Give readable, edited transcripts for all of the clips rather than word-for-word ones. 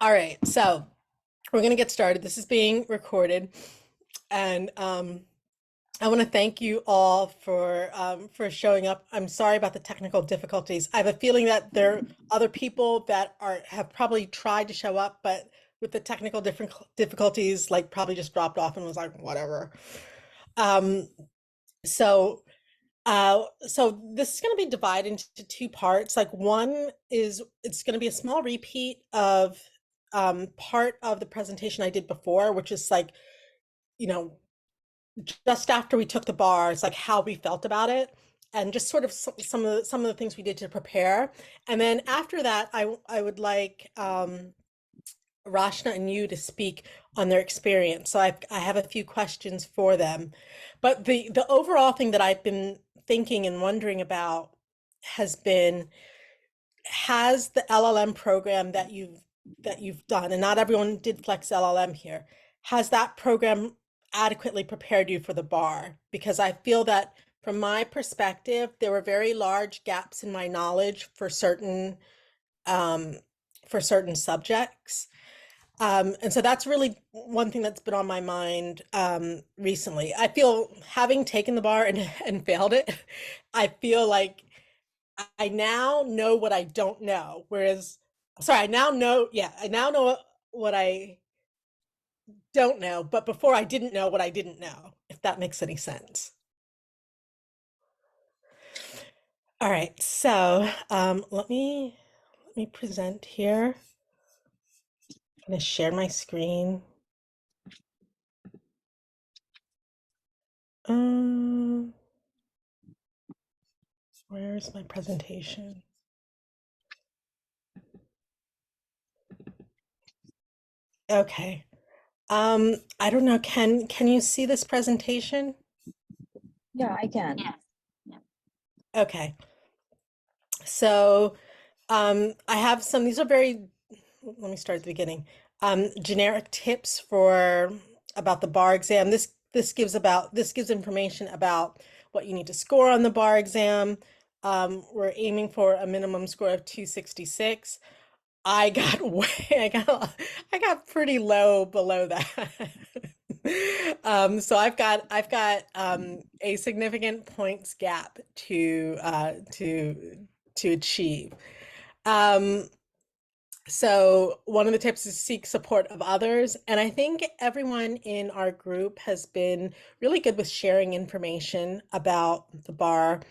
All right, so we're gonna get started. This is being recorded, and I want to thank you all for showing up. I'm sorry about the technical difficulties. I have a feeling that there are other people that are have probably tried to show up, but with the technical different difficulties, like probably just dropped off and was like, whatever. Um, so so this is going to be divided into two parts. Like one is it's going to be a small repeat of part of the presentation I did before, which is like, you know, just after we took the bar, it's like how we felt about it and just sort of some of the things we did to prepare. And then after that, I would like Rashna and you to speak on their experience. So I have a few questions for them. But the overall thing that I've been thinking and wondering about has been, has the LLM program that you've done, and not everyone did Flex LLM here, has that program adequately prepared you for the bar? Because I feel that from my perspective, there were very large gaps in my knowledge um, for certain subjects. And so that's really one thing that's been on my mind recently. I feel, having taken the bar and failed it, I feel like I now know what I don't know. Whereas, sorry, I now know what I don't know, but before I didn't know what I didn't know, if that makes any sense. All right, so let me present here. I'm gonna share my screen. Um, where's my presentation? Okay. I don't know, can you see this presentation? Yeah, I can. Yes. Yeah. Okay. So I have some, these are very, let me start at the beginning. Generic tips for about the bar exam. This gives information about what you need to score on the bar exam. We're aiming for a minimum score of 266. I got way, I got pretty low below that. So I've got a significant points gap to achieve. Um, so one of the tips is seek support of others. And I think everyone in our group has been really good with sharing information about the bar.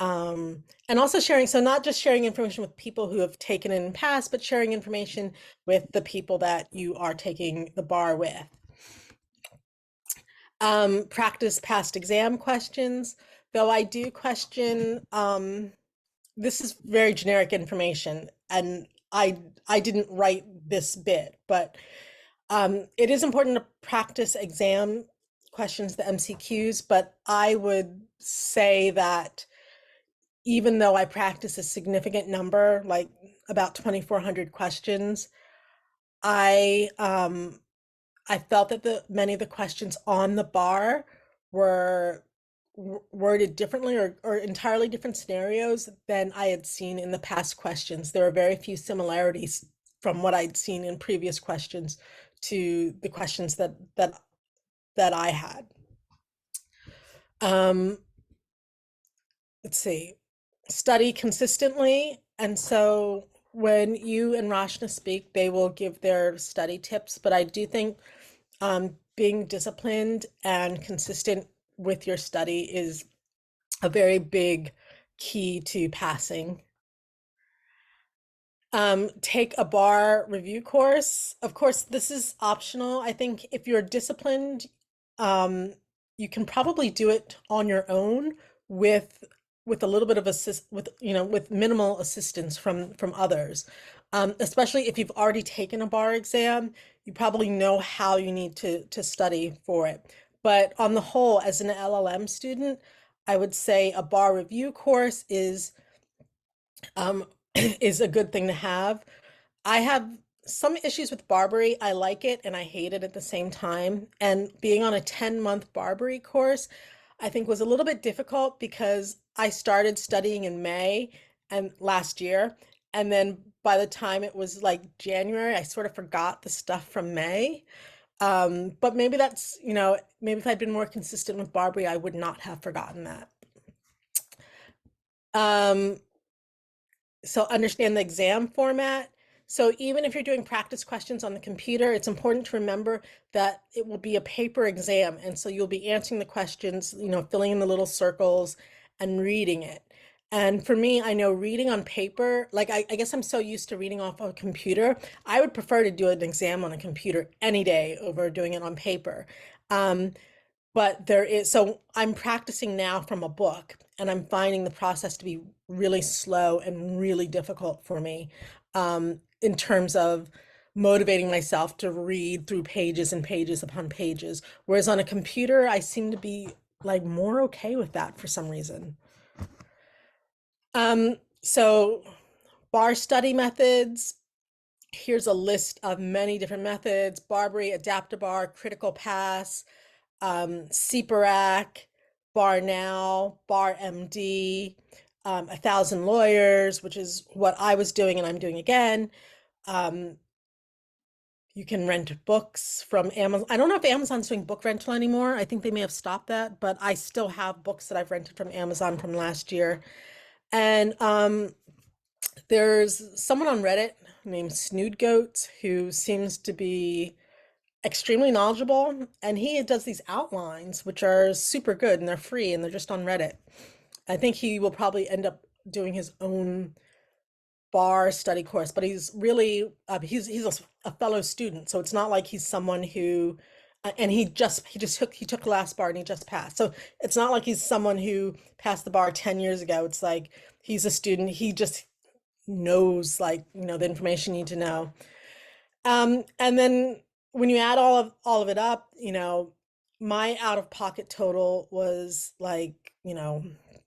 And also sharing, so not just sharing information with people who have taken it in the past, but sharing information with the people that you are taking the bar with. Practice past exam questions, though I do question, this is very generic information, and I didn't write this bit, but it is important to practice exam questions, the MCQs, but I would say that even though I practice a significant number, like about 2,400 questions, I I felt that the many of the questions on the bar were worded differently, or entirely different scenarios than I had seen in the past questions. There were very few similarities from what I'd seen in previous questions to the questions that I had. Um, let's see, study consistently. And so when you and Rashna speak, they will give their study tips, but I do think being disciplined and consistent with your study is a very big key to passing. Take a bar review course. Of course, this is optional. I think if you're disciplined, you can probably do it on your own with a little bit of with minimal assistance from others. Especially if you've already taken a bar exam, you probably know how you need to study for it. But on the whole, as an LLM student, I would say a bar review course um, is a good thing to have. I have some issues with Barbary. I like it and I hate it at the same time. And being on a 10-month Barbary course, I think was a little bit difficult because I started studying in May and last year, And then by the time it was like January, I sort of forgot the stuff from May. But maybe that's, maybe if I'd been more consistent with Barbary, I would not have forgotten that. Um, so understand the exam format. So even if you're doing practice questions on the computer, it's important to remember that it will be a paper exam. And so you'll be answering the questions, filling in the little circles and reading it. And for me, I know reading on paper, like I guess I'm so used to reading off a computer. I would prefer to do an exam on a computer any day over doing it on paper. Um, but so I'm practicing now from a book, and I'm finding the process to be really slow and really difficult for me, in terms of motivating myself to read through pages and pages upon pages. Whereas on a computer, I seem to be like more okay with that for some reason. So bar study methods. Here's a list of many different methods: Barbary, Adapt-A-Bar, Critical Pass, CPRAC, Bar Now, Bar MD, 1,000 Lawyers, which is what I was doing and I'm doing again. Um, you can rent books from Amazon. I don't know if Amazon's doing book rental anymore. I think they may have stopped that, but I still have books that I've rented from Amazon from last year. And there's someone on Reddit named Snood Goats who seems to be extremely knowledgeable, and he does these outlines which are super good, and they're free, and they're just on Reddit. I think he will probably end up doing his own bar study course, but he's really he's a fellow student, so it's not like he's someone who and he took the last bar and he just passed. So it's not like he's someone who passed the bar 10 years ago. It's like he's a student. He just knows, like, the information you need to know. And then when you add all of it up, my out of pocket total was like,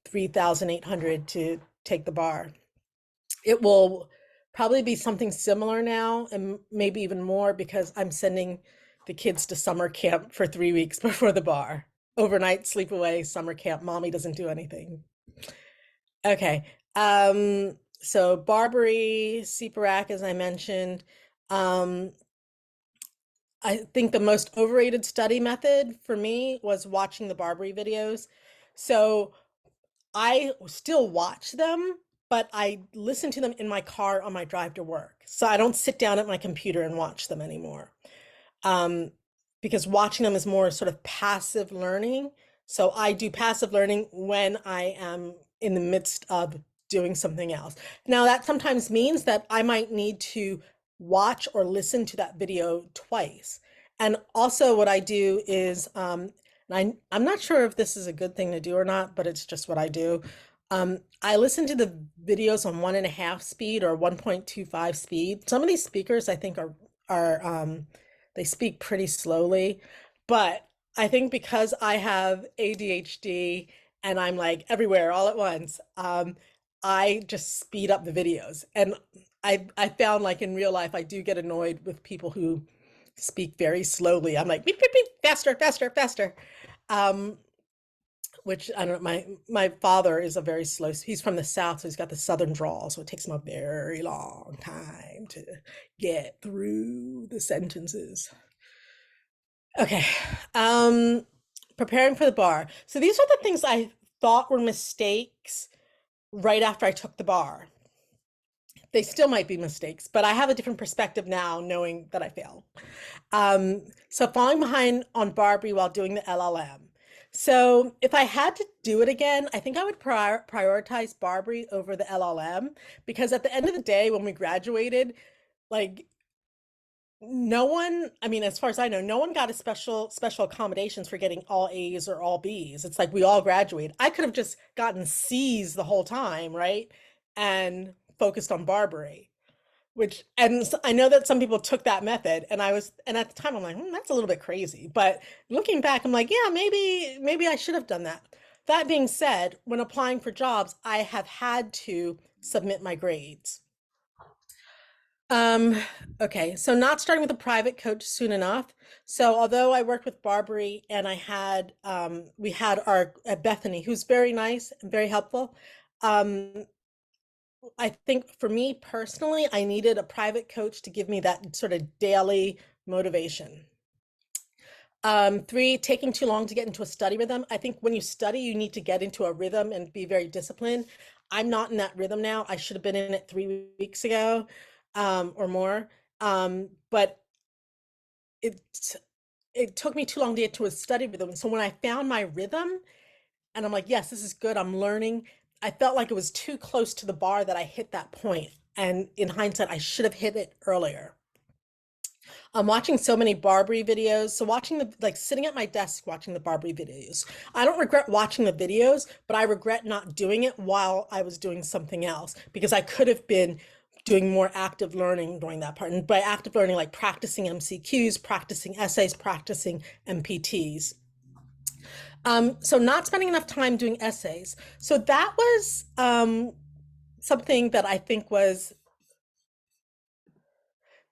3,800 to take the bar. It will probably be something similar now, and maybe even more, because I'm sending the kids to summer camp for 3 weeks before the bar. Overnight sleepaway summer camp. Mommy doesn't do anything. Okay. So Barbary, CPRAC, as I mentioned. Um, I think the most overrated study method for me was watching the Barbary videos. So I still watch them, but I listen to them in my car on my drive to work. So I don't sit down at my computer and watch them anymore. Um, because watching them is more sort of passive learning. So I do passive learning when I am in the midst of doing something else. Now, that sometimes means that I might need to watch or listen to that video twice. And also, what I do is, I'm not sure if this is a good thing to do or not, but it's just what I do. I listen to the videos on 1.5 speed or 1.25 speed. Some of these speakers I think are they speak pretty slowly, but I think because I have ADHD and I'm like everywhere all at once, I just speed up the videos. And I found, like, in real life, I do get annoyed with people who speak very slowly. I'm like beep, beep, beep, faster, faster, faster. Um, which I don't know, my father is a very slow, he's from the South, so he's got the Southern drawl, so it takes him a very long time to get through the sentences. Okay. Um, Preparing for the bar. So these are the things I thought were mistakes right after I took the bar. They still might be mistakes, but I have a different perspective now knowing that I failed. So falling behind on Barbary while doing the LLM. So if I had to do it again, I think I would prioritize Barbary over the LLM, because at the end of the day, when we graduated, like, no one, I mean, as far as I know, no one got a special accommodations for getting all A's or all B's. It's like we all graduated. I could have just gotten C's the whole time, right? And focused on Barbary, which, and I know that some people took that method, and at the time I'm like, that's a little bit crazy. But looking back, I'm like, yeah, maybe I should have done that. That being said, when applying for jobs, I have had to submit my grades. Um, okay, so not starting with a private coach soon enough. So although I worked with Barbary, and we had our Bethany, who's very nice and very helpful. Um, I think for me personally, I needed a private coach to give me that sort of daily motivation. Three, taking too long to get into a study rhythm. I think when you study, you need to get into a rhythm and be very disciplined. I'm not in that rhythm now. I should have been in it 3 weeks ago, or more. But it it took me too long to get to a study rhythm. So when I found my rhythm and I'm like, yes, this is good, I'm learning, I felt like it was too close to the bar that I hit that point. And in hindsight, I should have hit it earlier. I'm watching so many Barbary videos. So watching like sitting at my desk watching the Barbary videos. I don't regret watching the videos, but I regret not doing it while I was doing something else because I could have been doing more active learning during that part. And by active learning, like practicing MCQs, practicing essays, practicing MPTs. So not spending enough time doing essays. So that was something that I think was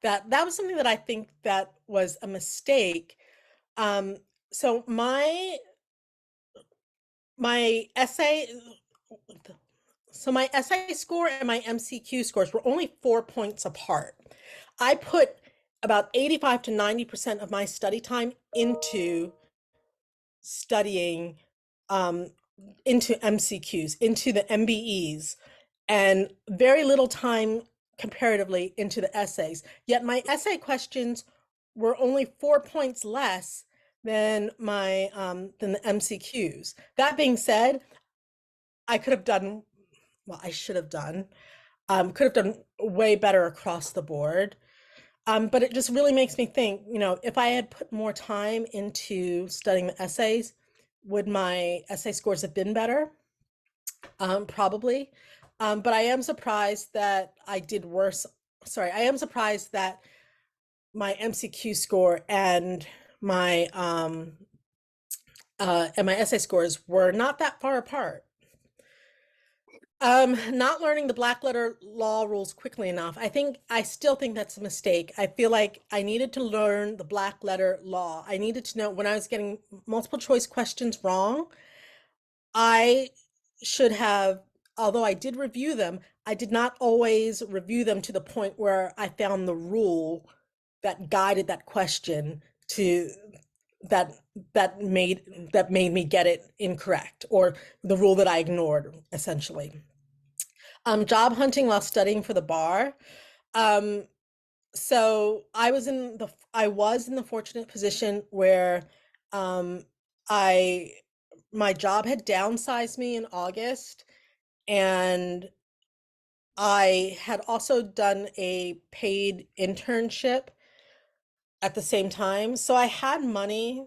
that was something that I think that was a mistake. Um, so my essay, so my essay score and my MCQ scores were only 4 points apart. I put about 85 to 90% of my study time into studying, um, into MCQs, into the MBEs, and very little time comparatively into the essays. Yet my essay questions were only 4 points less than the MCQs. That being said, I could have done, well, I should have done, could have done way better across the board. But it just really makes me think, if I had put more time into studying the essays, would my essay scores have been better? Probably. But I am surprised that I did worse. Sorry, I am surprised that my MCQ score and my essay scores were not that far apart. Not learning the black letter law rules quickly enough. I still think that's a mistake. I feel like I needed to learn the black letter law. I needed to know when I was getting multiple choice questions wrong, I should have, although I did review them, I did not always review them to the point where I found the rule that guided that question to that that made me get it incorrect, or the rule that I ignored, essentially. Job hunting while studying for the bar. Um, so I was in the fortunate position where um, I my job had downsized me in August, and I had also done a paid internship at the same time. So I had money,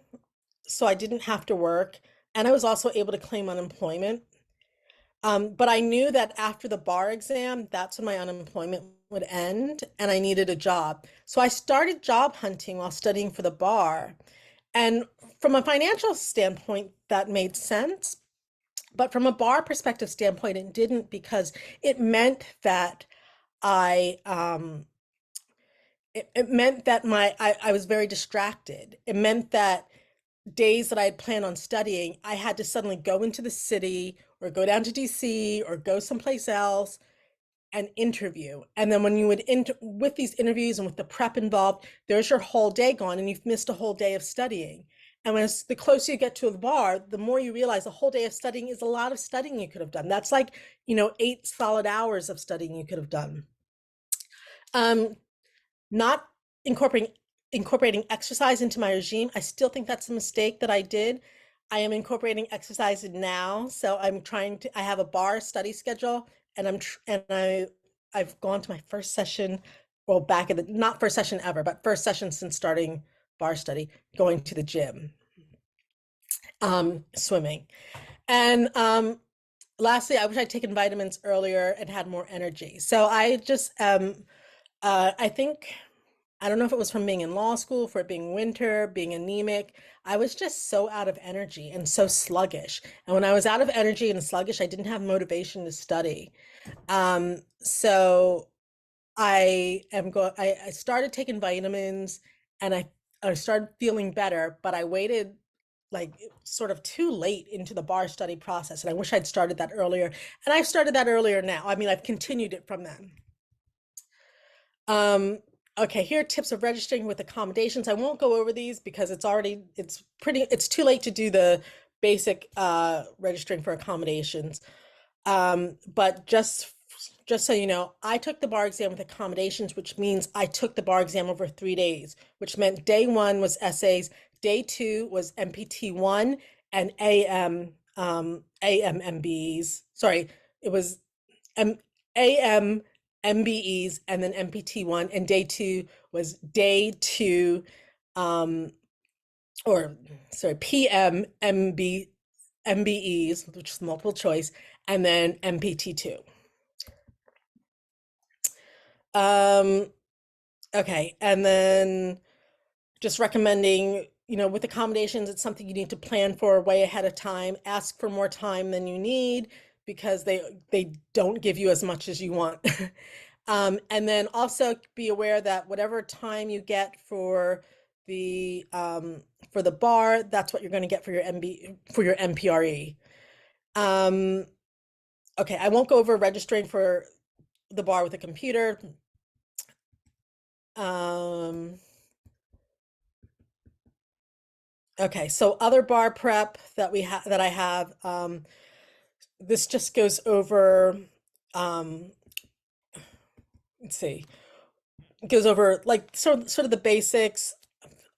so I didn't have to work, and I was also able to claim unemployment. But I knew that after the bar exam, that's when my unemployment would end and I needed a job. So I started job hunting while studying for the bar. And from a financial standpoint, that made sense. But from a bar perspective standpoint, it didn't, because it meant that I it meant that I was very distracted. It meant that days that I had planned on studying, I had to suddenly go into the city or go down to DC or go someplace else and interview. And then when you would with these interviews and with the prep involved, there's your whole day gone and you've missed a whole day of studying. And when the closer you get to the bar, the more you realize a whole day of studying is a lot of studying you could have done. That's like, 8 solid hours of studying you could have done. Um, Not incorporating exercise into my regime. I still think that's a mistake that I did. I am incorporating exercise now, so I have a bar study schedule, and I've gone to my first session, well, back in the not first session ever, but first session since starting bar study, going to the gym, swimming. And lastly, I wish I'd taken vitamins earlier and had more energy. So I think, I don't know if it was from being in law school, for it being winter, being anemic. I was just so out of energy and so sluggish. And when I was out of energy and sluggish, I didn't have motivation to study. So I started taking vitamins, and I started feeling better, but I waited like sort of too late into the bar study process, and I wish I'd started that earlier. And I've started that earlier now. I mean, I've continued it from then. Um, okay, here are tips of registering with accommodations. I won't go over these because it's too late to do the basic registering for accommodations. But just so you know, I took the bar exam with accommodations, which means I took the bar exam over 3 days, which meant day one was essays, day two was MPT1 and AMMBs. Sorry, it was M AM MBEs and then MPT1, and day two was day two, um, or sorry, PM MBEs, which is multiple choice, and then MPT2. Um, okay, and then just recommending, with accommodations, it's something you need to plan for way ahead of time. Ask for more time than you need because they don't give you as much as you want. And then also be aware that whatever time you get for the bar, that's what you're going to get for your MPRE. Um, okay, I won't go over registering for the bar with a computer. Um, okay, so other bar prep that I have, this just goes over, um, let's see, it goes over like sort of the basics,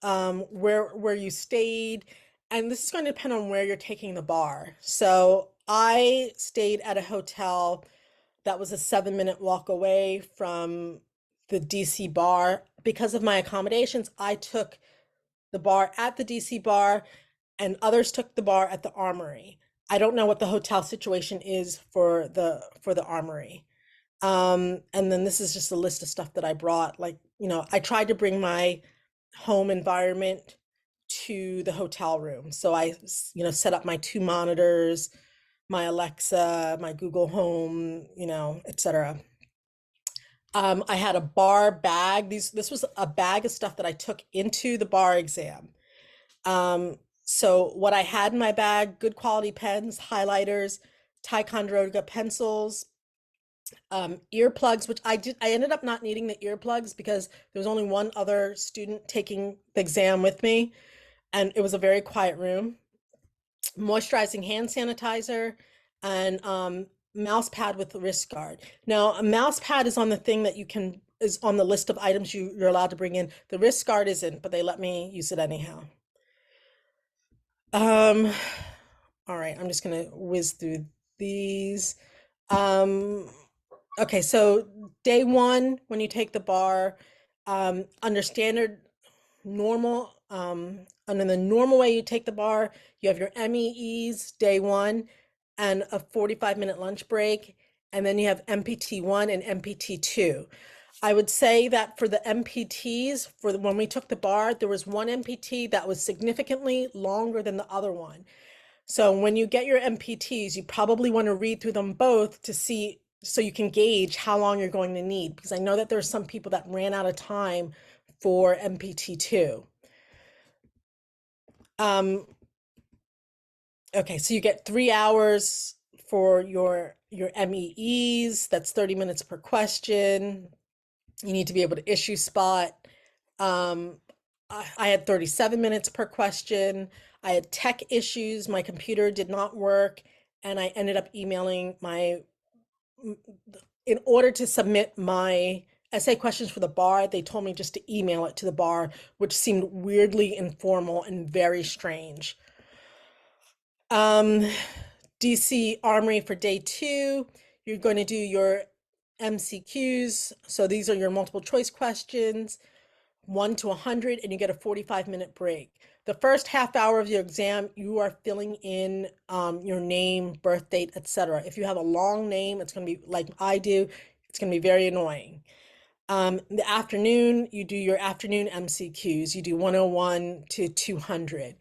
where you stayed, and this is going to depend on where you're taking the bar. So I stayed at a hotel that was a 7-minute walk away from the DC bar. Because of my accommodations, I took the bar at the DC bar, and others took the bar at the Armory. I don't know what the hotel situation is for the Armory. And then this is just a list of stuff that I brought. Like, I tried to bring my home environment to the hotel room. So set up my two monitors, my Alexa, my Google Home, etc. I had a bar bag. This was a bag of stuff that I took into the bar exam. So what I had in my bag: good quality pens, highlighters, Ticonderoga pencils, earplugs, which I ended up not needing the earplugs because there was only one other student taking the exam with me, and it was a very quiet room. Moisturizing hand sanitizer, and mouse pad with the wrist guard. Now, a mouse pad is on the thing that is on the list of items you're allowed to bring in. The wrist guard isn't, but they let me use it anyhow. Um, all right, I'm just gonna whiz through these. Um, okay, so day one, when you take the bar, under standard normal, under the normal way you take the bar, you have your MEEs day one and a 45-minute lunch break, and then you have MPT1 and MPT2. I would say that for the MPTs, when we took the bar, there was one MPT that was significantly longer than the other one. So when you get your MPTs, you probably want to read through them both to see, so you can gauge how long you're going to need, because I know that there's some people that ran out of time for MPT2. Okay, so you get 3 hours for your MEEs. That's 30 minutes per question. You need to be able to issue spot. Um, I had 37 minutes per question. I had tech issues. My computer did not work, and I ended up emailing in order to submit my essay questions for the bar, they told me just to email it to the bar, which seemed weirdly informal and very strange. DC Armory for day two, you're going to do your MCQs. So these are your multiple choice questions, 1 to 100, and you get a 45-minute break. The first half hour of your exam, you are filling in your name, birth date, etc. If you have a long name, it's going to be like I do, it's going to be very annoying. In the afternoon, you do your afternoon MCQs. You do 101 to 200.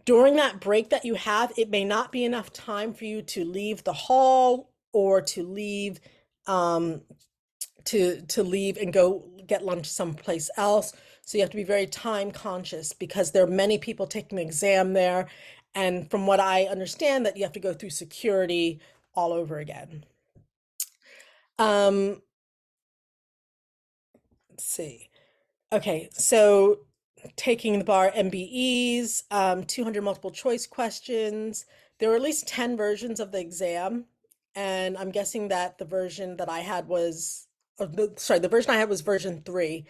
During that break that you have, it may not be enough time for you to leave the hall or to leave to leave and go get lunch someplace else. So you have to be very time conscious because there are many people taking the exam there, And from what I understand, that you have to go through security all over again. Um, let's see. Okay, so taking the bar MBEs, 200 multiple choice questions. There were at least 10 versions of the exam, and I'm guessing that the version that I had was, sorry, the version I had was version 3,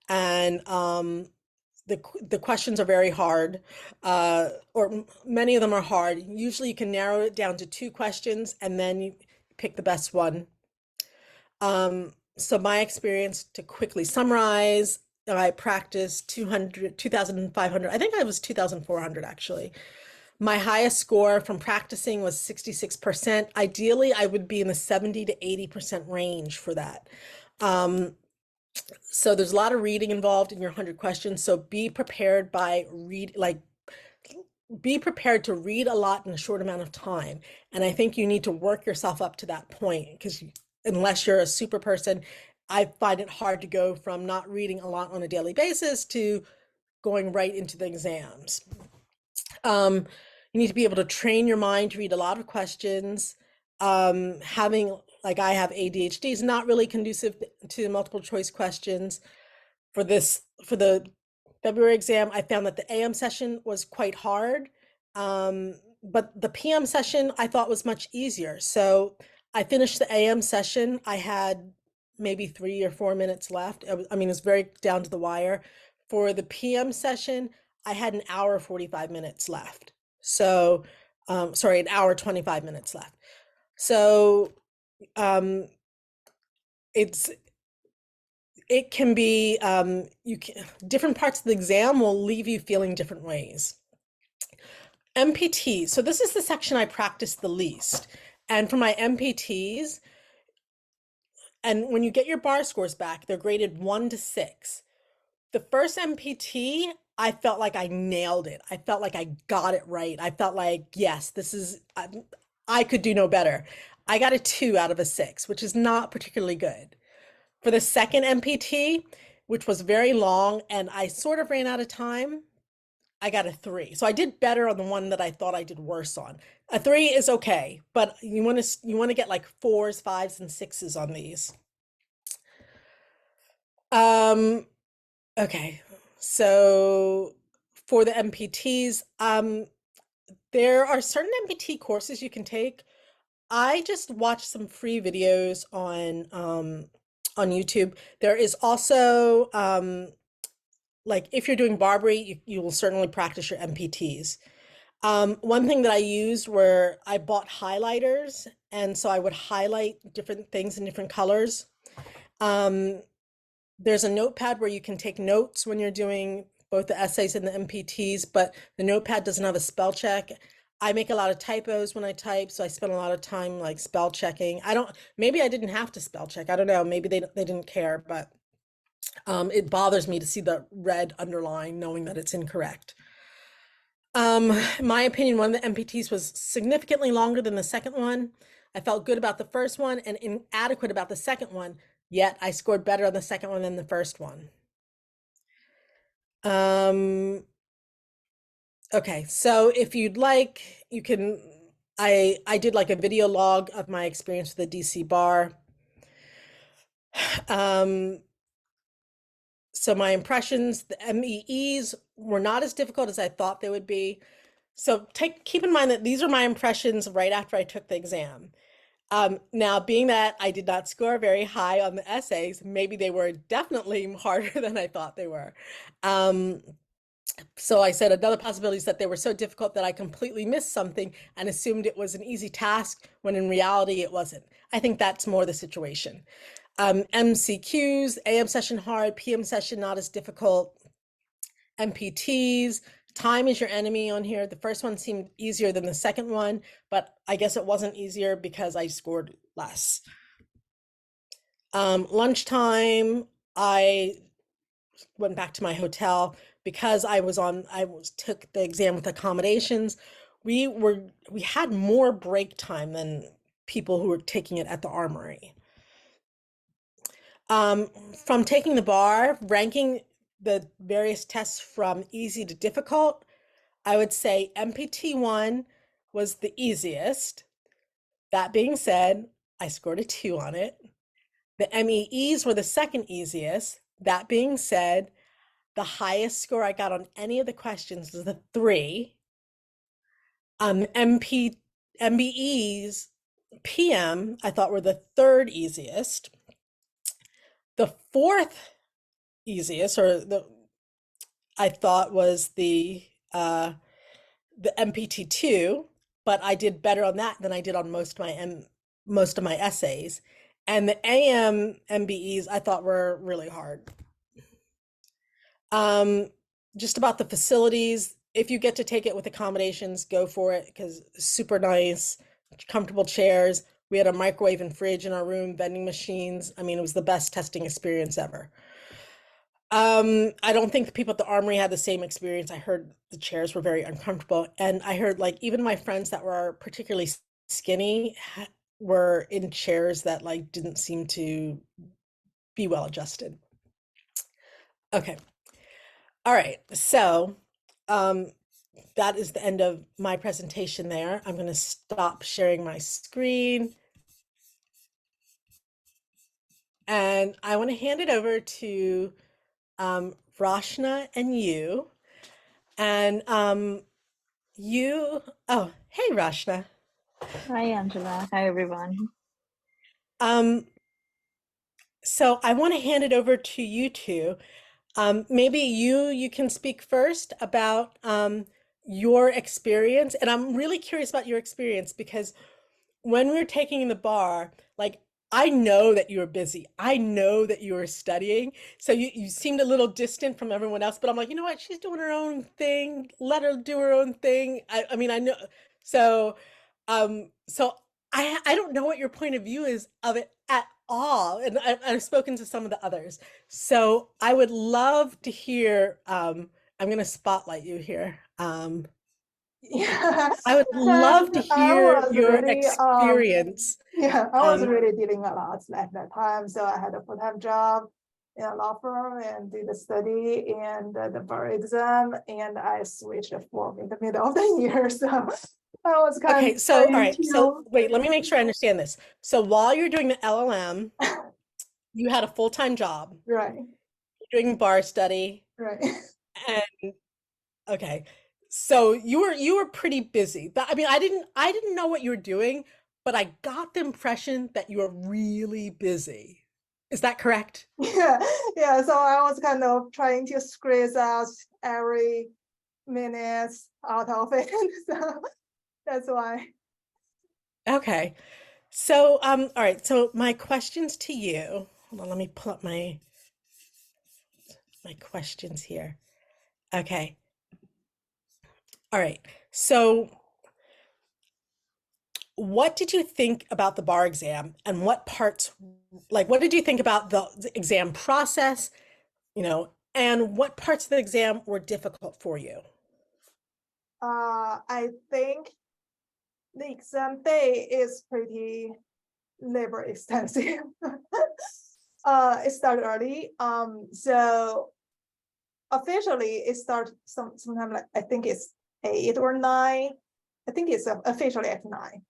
and the questions are very hard, or many of them are hard. Usually, you can narrow it down to 2 questions, and then you pick the best one. So my experience, to quickly summarize, I practiced 200, 2,500. I think I was 2,400 actually. My highest score from practicing was 66%. Ideally, I would be in the 70 to 80% range for that. So there's a lot of reading involved in your 100 questions. So be prepared by be prepared to read a lot in a short amount of time. And I think you need to work yourself up to that point because unless you're a super person, I find it hard to go from not reading a lot on a daily basis to going right into the exams. You need to be able to train your mind to read a lot of questions. Having, like I have ADHD, is not really conducive to multiple choice questions. For the February exam, I found that the AM session was quite hard, but the PM session I thought was much easier. So I finished the AM session. I had maybe 3 or 4 minutes left. I mean, it's very down to the wire. For the PM session, I had an hour 45 minutes left. So, sorry, an hour 25 minutes left. So, um, it's it can be different parts of the exam will leave you feeling different ways. MPT. So this is the section I practice the least. And for my MPTs, and when you get your bar scores back, they're graded 1 to 6. The first MPT, I felt like I nailed it. I felt like I got it right. I felt like, yes, I could do no better. I got a 2 out of a 6, which is not particularly good. For the second MPT, which was very long and I sort of ran out of time, I got a 3. So I did better on the one that I thought I did worse on. A 3 is okay, but you want to get like 4s, 5s, and 6s on these. Um, okay. So for the MPTs, there are certain MPT courses you can take. I just watched some free videos on YouTube. There is also like if you're doing Barbary, you will certainly practice your MPTs. One thing that I used were I bought highlighters, and so I would highlight different things in different colors. Um, there's a notepad where you can take notes when you're doing both the essays and the MPTs, but the notepad doesn't have a spell check. I make a lot of typos when I type, so I spend a lot of time like spell checking. Maybe I didn't have to spell check. I don't know. Maybe they didn't care, but it bothers me to see the red underline knowing that it's incorrect. In my opinion, one of the MPTs was significantly longer than the second one. I felt good about the first one and inadequate about the second one, yet I scored better on the second one than the first one. Okay, so if you'd like, you can, I did like a video log of my experience with the DC bar. So my impressions, the MEEs were not as difficult as I thought they would be. So keep in mind that these are my impressions right after I took the exam. Now, being that I did not score very high on the essays, maybe they were definitely harder than I thought they were. So I said another possibility is that they were so difficult that I completely missed something and assumed it was an easy task when in reality it wasn't. I think that's more the situation. MCQs, AM session hard, PM session not as difficult. MPTs, time is your enemy on here. The first one seemed easier than the second one, but I guess it wasn't easier because I scored less. Lunchtime, I went back to my hotel because took the exam with accommodations. We had more break time than people who were taking it at the Armory. From taking the bar, ranking the various tests from easy to difficult, I would say MPT1 was the easiest. That being said, I scored a 2 on it. The MEEs were the second easiest. That being said, the highest score I got on any of the questions was a 3. MBEs, PM, I thought were the third easiest. The fourth easiest, I thought was the MPT2, but I did better on that than I did on most of my essays. And the AM MBEs I thought were really hard. Just about the facilities, if you get to take it with accommodations, go for it because super nice, comfortable chairs. We had a microwave and fridge in our room, vending machines. I mean, it was the best testing experience ever. I don't think the people at the Armory had the same experience. I heard the chairs were very uncomfortable, and I heard like even my friends that were particularly skinny were in chairs that like didn't seem to be well adjusted. Okay. All right. So, um, that is the end of my presentation there. I'm going to stop sharing my screen. And I want to hand it over to Rashna and you. And oh, hey, Rashna. Hi, Angela. Hi, everyone. Um, so I want to hand it over to you two. Maybe you can speak first about your experience. And I'm really curious about your experience because when we were taking the bar, like I know that you were busy. I know that you were studying. So you seemed a little distant from everyone else, but I'm like, you know what? She's doing her own thing. Let her do her own thing. I mean, I know. So so I don't know what your point of view is of it at all. And I've spoken to some of the others. So I would love to hear, I'm gonna spotlight you here. Yeah, I would and love to I hear was your really experience. yeah, I was Um, really dealing a lot at that time. So I had a full-time job in a law firm and did the study and the bar exam, and I switched the form in the middle of the year. So I was kind okay, of so all trying right, so to wait, let me make sure I understand this. So while you're doing the LLM, you had a full-time job, right, you're doing bar study, right. and okay. So you were pretty busy. I mean, I didn't know what you were doing, but I got the impression that you were really busy. Is that correct? Yeah, yeah. So I was kind of trying to squeeze out every minute out of it. So that's why. Okay. So all right, so my questions to you. Hold on, let me pull up my questions here. Okay. All right. So what did you think about the bar exam and what parts, like, what did you think about the exam process, and what parts of the exam were difficult for you? I think the exam day is pretty labor extensive. It started early. So officially it starts sometime like I think it's 8 or 9. I think it's officially at 9,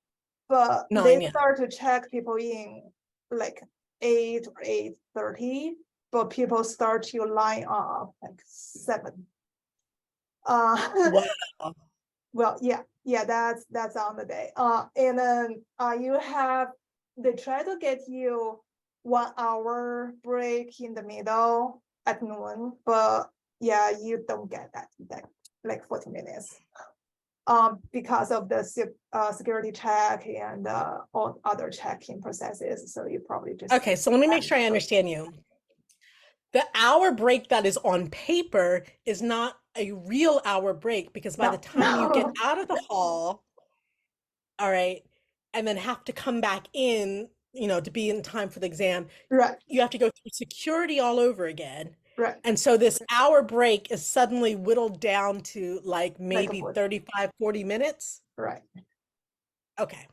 but they 9, yeah. start to check people in like 8 or 8:30, but people start to line up like 7. Wow. Well, yeah, that's on the day. And then you have they try to get you 1 hour break in the middle at noon, but yeah, you don't get that like 40 minutes. Because of the security check and all other checking processes. So you probably just Okay, so let me make sure I understand you. The hour break that is on paper is not a real hour break because by the no, time you get no, out of the hall, all right, and then have to come back in, to be in time for the exam, right, you have to go through security all over again. right, And so this hour break is suddenly whittled down to like like a maybe 40, 35, 40 minutes. right. Okay.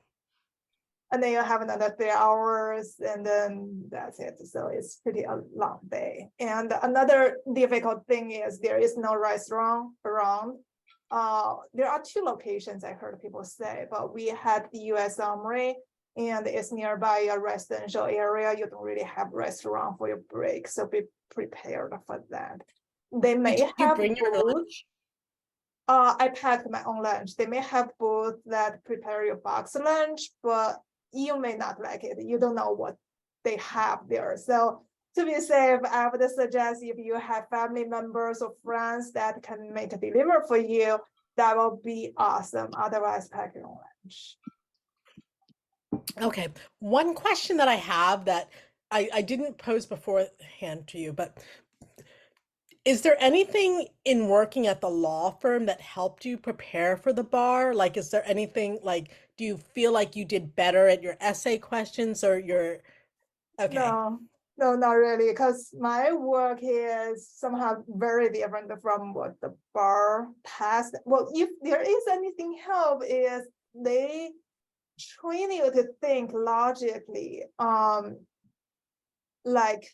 And then you have another 3 hours, and then that's it. So it's pretty a long day. And another difficult thing is there is no restaurant around. there are two locations I heard people say, but we had the US Armory and it's nearby a residential area. You don't really have restaurant for your break, so be prepared for that. They may Did you have bring your booth. lunch? I packed my own lunch. They may have booth that prepare your box lunch, but you may not like it. You don't know what they have there. So to be safe, I would suggest if you have family members or friends that can make a deliver for you, that will be awesome. Otherwise, pack your own lunch. Okay. One question that I have that I didn't pose beforehand to you, but is there anything in working at the law firm that helped you prepare for the bar? Like, is there anything like, do you feel like you did better at your essay questions or your, okay. No, no, not really, because my work is somehow very different from what the bar past. Well, if there is anything help, is they train you to think logically. Like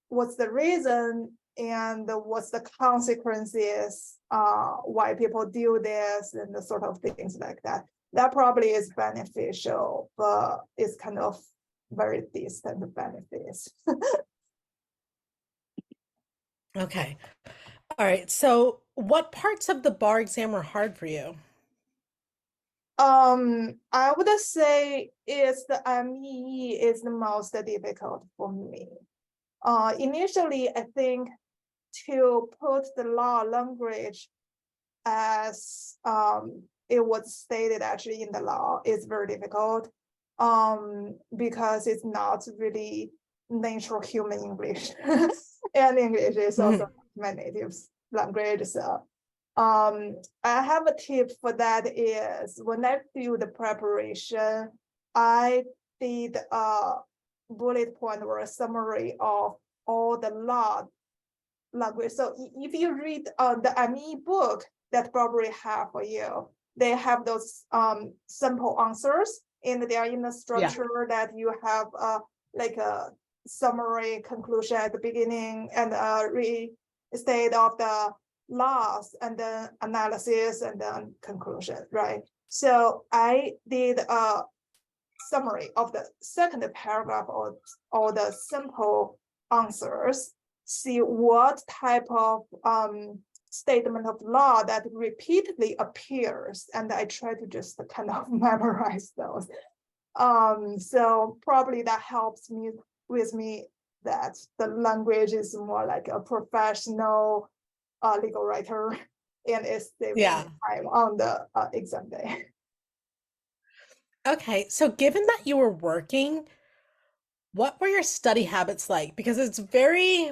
what's the reason and what's the consequences, why people do this and the sort of things like that. That probably is beneficial, but it's kind of very distant benefits. Okay. All right. So what parts of the bar exam were hard for you? I would say is the MEE is the most difficult for me. Initially, I think to put the law language as it was stated actually in the law is very difficult because it's not really natural human English and English is also my native language. So I have a tip for that is when I do the preparation, I did a bullet point or a summary of all the law language. So if you read the ME book that probably have for you, they have those simple answers and they are in the structure that you have like a summary conclusion at the beginning and restate of the laws and then analysis and then conclusion, right? So I did a summary of the second paragraph of all the simple answers, see what type of statement of law that repeatedly appears, and I try to just kind of memorize those. So probably that helps me that the language is more like a professional legal writer, and it's saving Yeah. time on the exam day. Okay. So given that you were working, what were your study habits like? Because it's very,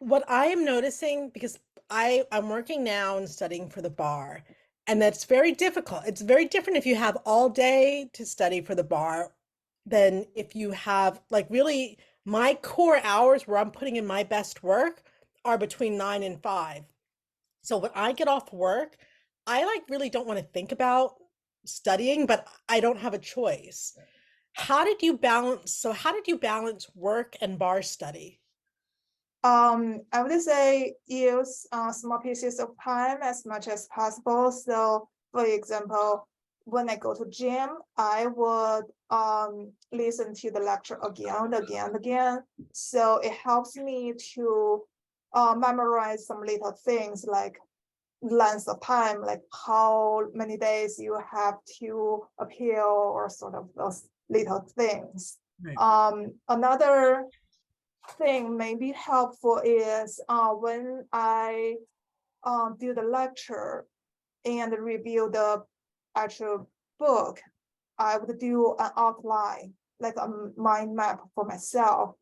what I am noticing, because I'm working now and studying for the bar, and that's very difficult. It's very different if you have all day to study for the bar than if you have like really my core hours where I'm putting in my best work are between 9 and 5. So when I get off work, I like really don't want to think about studying, but I don't have a choice. How did you balance work and bar study? I would say use small pieces of time as much as possible. So for example, when I go to gym, I would listen to the lecture again. So it helps me to memorize some little things like length of time, like how many days you have to appeal or sort of those little things. Right. Another thing may be helpful is when I do the lecture and review the actual book, I would do an outline, like a mind map for myself.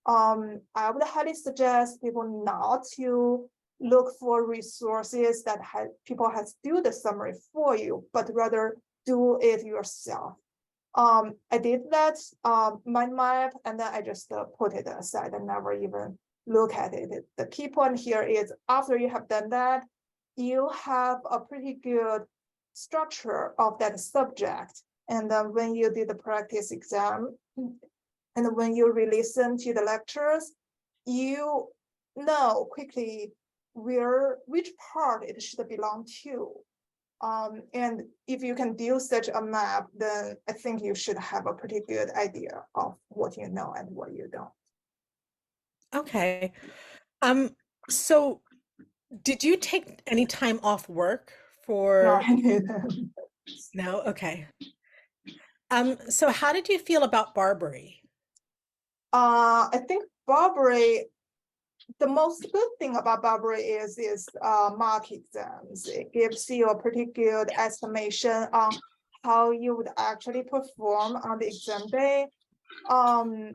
I would highly suggest people not to look for resources that people has do the summary for you, but rather do it yourself. I did that mind map and then I just put it aside and never even look at it. The key point here is after you have done that, you have a pretty good structure of that subject. And then when you do the practice exam, and when you re-listen to the lectures, you know quickly which part it should belong to. And if you can do such a map, then I think you should have a pretty good idea of what you know and what you don't. Okay. So did you take any time off work No, for, I didn't. no? Okay. So how did you feel about Barbary? I think Barbary, the most good thing about Barbary is mock exams. It gives you a pretty good estimation on how you would actually perform on the exam day.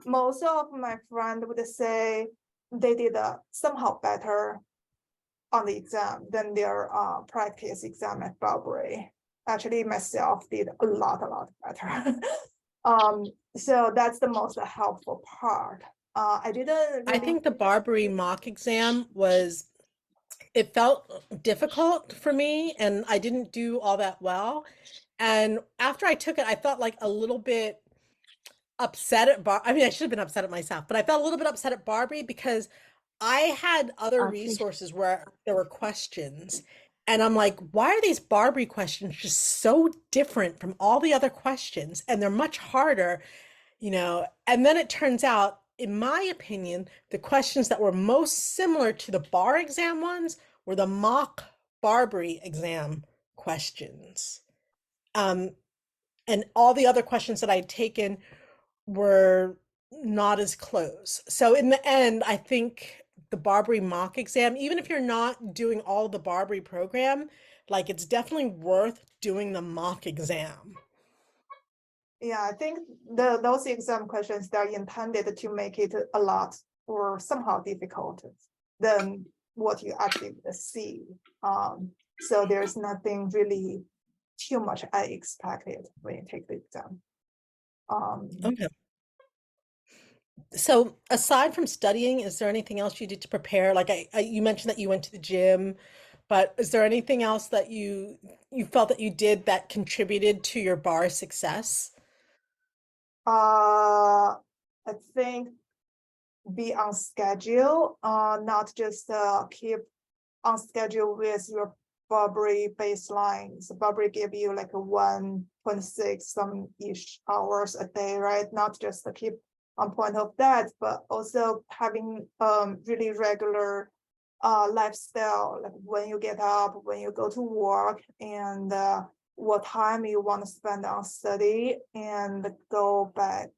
Most of my friends would say they did somehow better on the exam than their practice exam at Barbary. Actually, myself did a lot better. So that's the most helpful part. I didn't I really. think the Barbary mock exam was, it felt difficult for me and I didn't do all that well. And after I took it, I felt like a little bit upset at I mean, I should have been upset at myself, but I felt a little bit upset at Barbary because I had other Actually, resources where there were questions. And I'm like, why are these Barbary questions just so different from all the other questions? And they're much harder, And then it turns out, in my opinion, the questions that were most similar to the bar exam ones were the mock Barbary exam questions. Um, and all the other questions that I'd taken were not as close. So in the end, I think the Barbary mock exam, even if you're not doing all the Barbary program, like it's definitely worth doing the mock exam. Yeah, I think those exam questions, they're intended to make it a lot or somehow difficult than what you actually see. So there's nothing really too much I expected when you take the exam. Okay. So aside from studying, is there anything else you did to prepare? Like you mentioned that you went to the gym, but is there anything else that you felt that you did that contributed to your bar success? I think be on schedule, not just keep on schedule with your Burberry baseline. So Burberry give you like a 1.6 some ish hours a day, right? Not just to keep on point of that, but also having really regular lifestyle, like when you get up, when you go to work, and what time you want to spend on study, and go back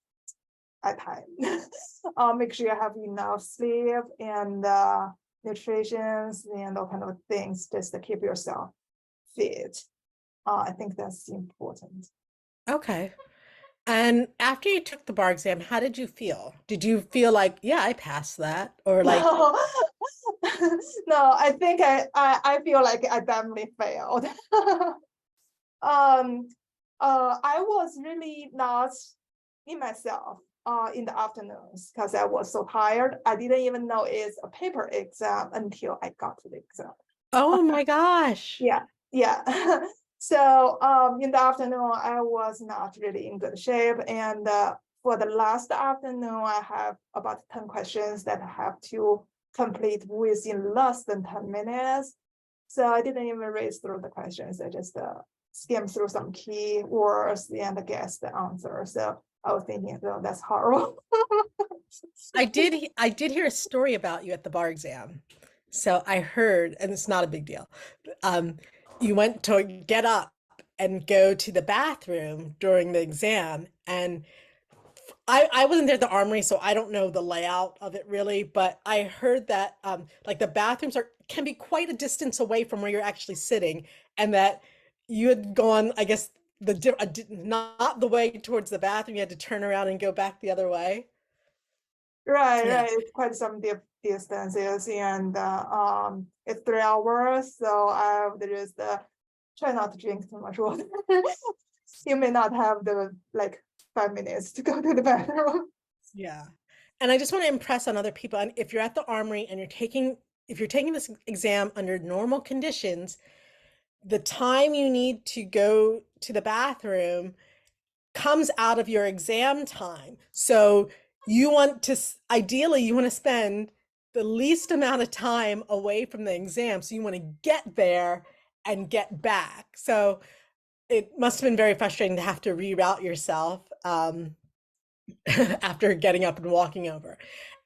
at time. Make sure you have enough sleep and nutrition and all kind of things just to keep yourself fit. I think that's important. Okay. And after you took the bar exam, how did you feel? Did you feel like, yeah, I passed that? Or like, No, no, I think I feel like I definitely failed. I was really not in myself in the afternoons because I was so tired. I didn't even know it's a paper exam until I got to the exam. oh my gosh. Yeah, yeah. So in the afternoon, I was not really in good shape. And for the last afternoon, I have about 10 questions that I have to complete within less than 10 minutes. So I didn't even read through the questions. I just skimmed through some key words and guessed the answer. So I was thinking, oh, that's horrible. I did hear a story about you at the bar exam. So I heard, and it's not a big deal. Um, you went to get up and go to the bathroom during the exam, and I wasn't there at the armory, so I don't know the layout of it really, but I heard that like the bathrooms can be quite a distance away from where you're actually sitting, and that you had gone, I guess not the way towards the bathroom, you had to turn around and go back the other way. Right, Yeah. right. It's quite some distances, and it's 3 hours. So I would just try not to drink too much water. You may not have the like 5 minutes to go to the bathroom. Yeah. And I just want to impress on other people, and if you're at the armory and if you're taking this exam under normal conditions, the time you need to go to the bathroom comes out of your exam time. So ideally you want to spend the least amount of time away from the exam. So you want to get there and get back. So it must have been very frustrating to have to reroute yourself after getting up and walking over.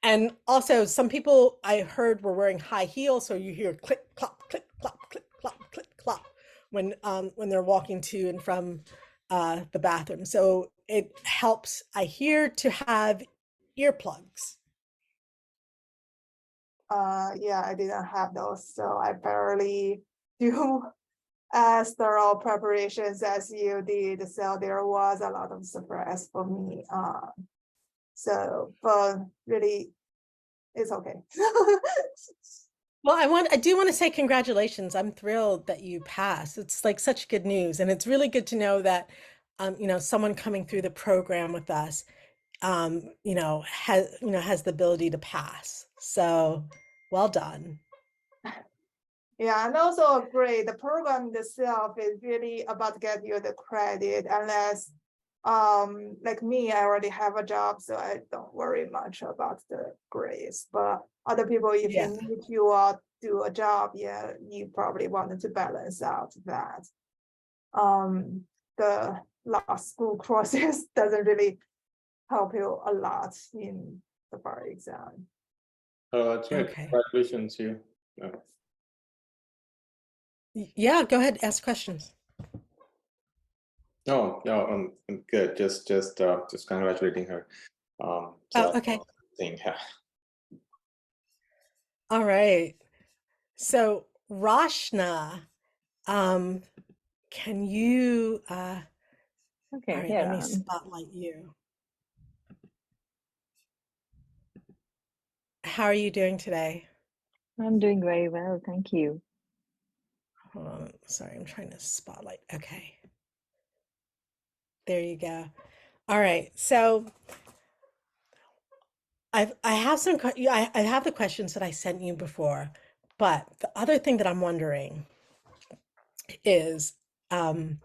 And also, some people I heard were wearing high heels, so you hear click, clop, click, clop, click, clop, click, clop when they're walking to and from the bathroom. So it helps, I hear, to have earplugs. Yeah, I didn't have those, so I barely do as thorough preparations as you did. So there was a lot of surprise for me. So, but really, it's okay. Well, I do want to say congratulations. I'm thrilled that you passed. It's like such good news, and it's really good to know that, someone coming through the program with us, has the ability to pass. So, well done. Yeah, and also great. The program itself is really about get you the credit, unless like me, I already have a job, so I don't worry much about the grades. But other people, if Yeah. you need to do a job, yeah, you probably wanted to balance out that. The last school courses doesn't really help you a lot in the bar exam. Oh, that's right. Okay. Congratulations, you. Yeah. Yeah, go ahead, ask questions. No, no, I'm good. Just congratulating her. Oh, So okay. thing, yeah. All right. So, Rashna, can you, all Okay, right, here let I me am. spotlight you. How are you doing today? I'm doing very well, thank you. Hold on, sorry, I'm trying to spotlight. Okay. There you go. All right. So I have I have the questions that I sent you before, but the other thing that I'm wondering is, um,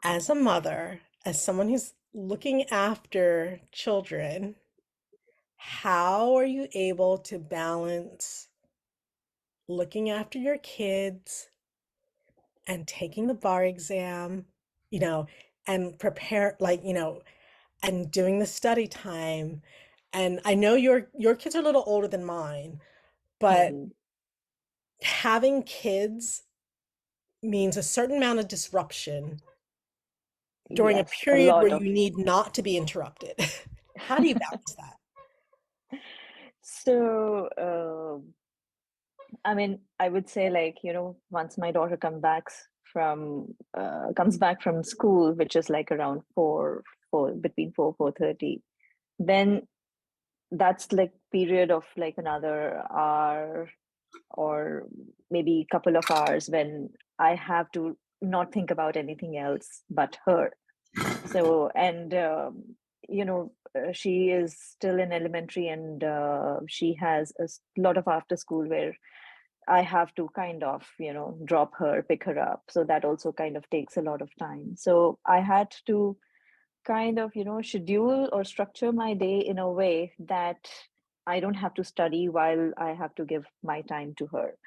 as a mother, as someone who's looking after children, how are you able to balance looking after your kids and taking the bar exam, you know, and prepare, like, and doing the study time? And I know your kids are a little older than mine, but Mhm. having kids means a certain amount of disruption during a Yes, a period where lot of. you need not to be interrupted. How do you balance that? So, I mean, I would say, like, once my daughter comes back from school, which is like around 4 between 4:30, then that's like period of like another hour or maybe a couple of hours when I have to not think about anything else but her. So, and she is still in elementary, and she has a lot of after school where I have to kind of, drop her, pick her up. So that also kind of takes a lot of time. So I had to kind of, schedule or structure my day in a way that I don't have to study while I have to give my time to her.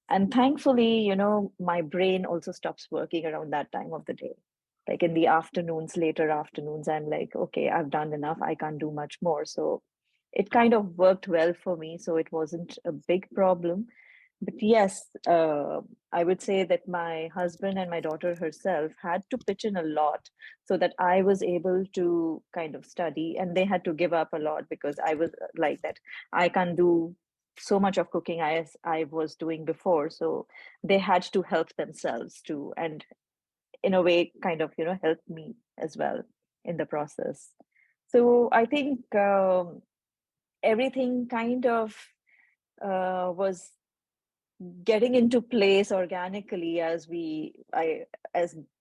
And thankfully, my brain also stops working around that time of the day. Like in the afternoons, later afternoons, I'm like, okay, I've done enough. I can't do much more. So it kind of worked well for me. So it wasn't a big problem. But yes, I would say that my husband and my daughter herself had to pitch in a lot so that I was able to kind of study, and they had to give up a lot because I was like that. I can't do so much of cooking as I was doing before. So they had to help themselves too. And in a way, kind of, help me as well in the process. So I think everything kind of was getting into place organically as the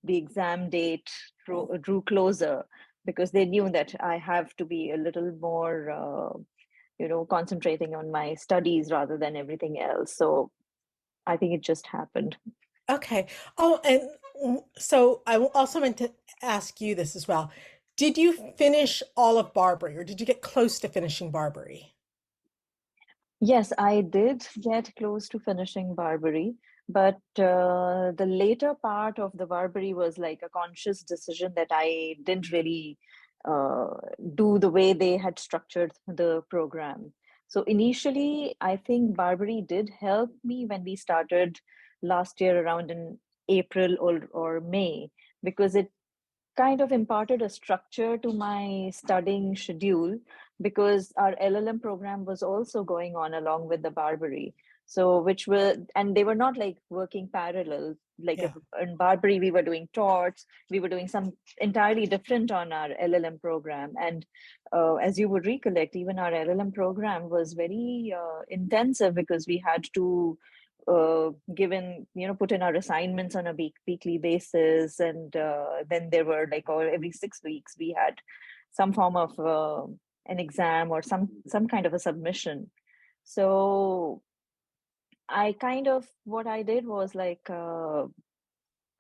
exam date drew closer, because they knew that I have to be a little more concentrating on my studies rather than everything else. So I think it just happened. Okay. Oh, and so also meant to ask you this as well. Did you finish all of Barbary, or did you get close to finishing Barbary? Yes, I did get close to finishing Barbary, but the later part of the Barbary was like a conscious decision that I didn't really uh, do the way they had structured the program. So initially, I think Barbary did help me when we started last year around in April or May, because it kind of imparted a structure to my studying schedule, because our LLM program was also going on along with the Barbary. So, which were, and they were not like working parallel. Like if Yeah. in Barbary we were doing torts, we were doing some entirely different on our LLM program. And as you would recollect, even our LLM program was very intensive, because we had to given put in our assignments on a weekly basis, and then there were like every 6 weeks we had some form of an exam or some kind of a submission. So I kind of, what I did was like, I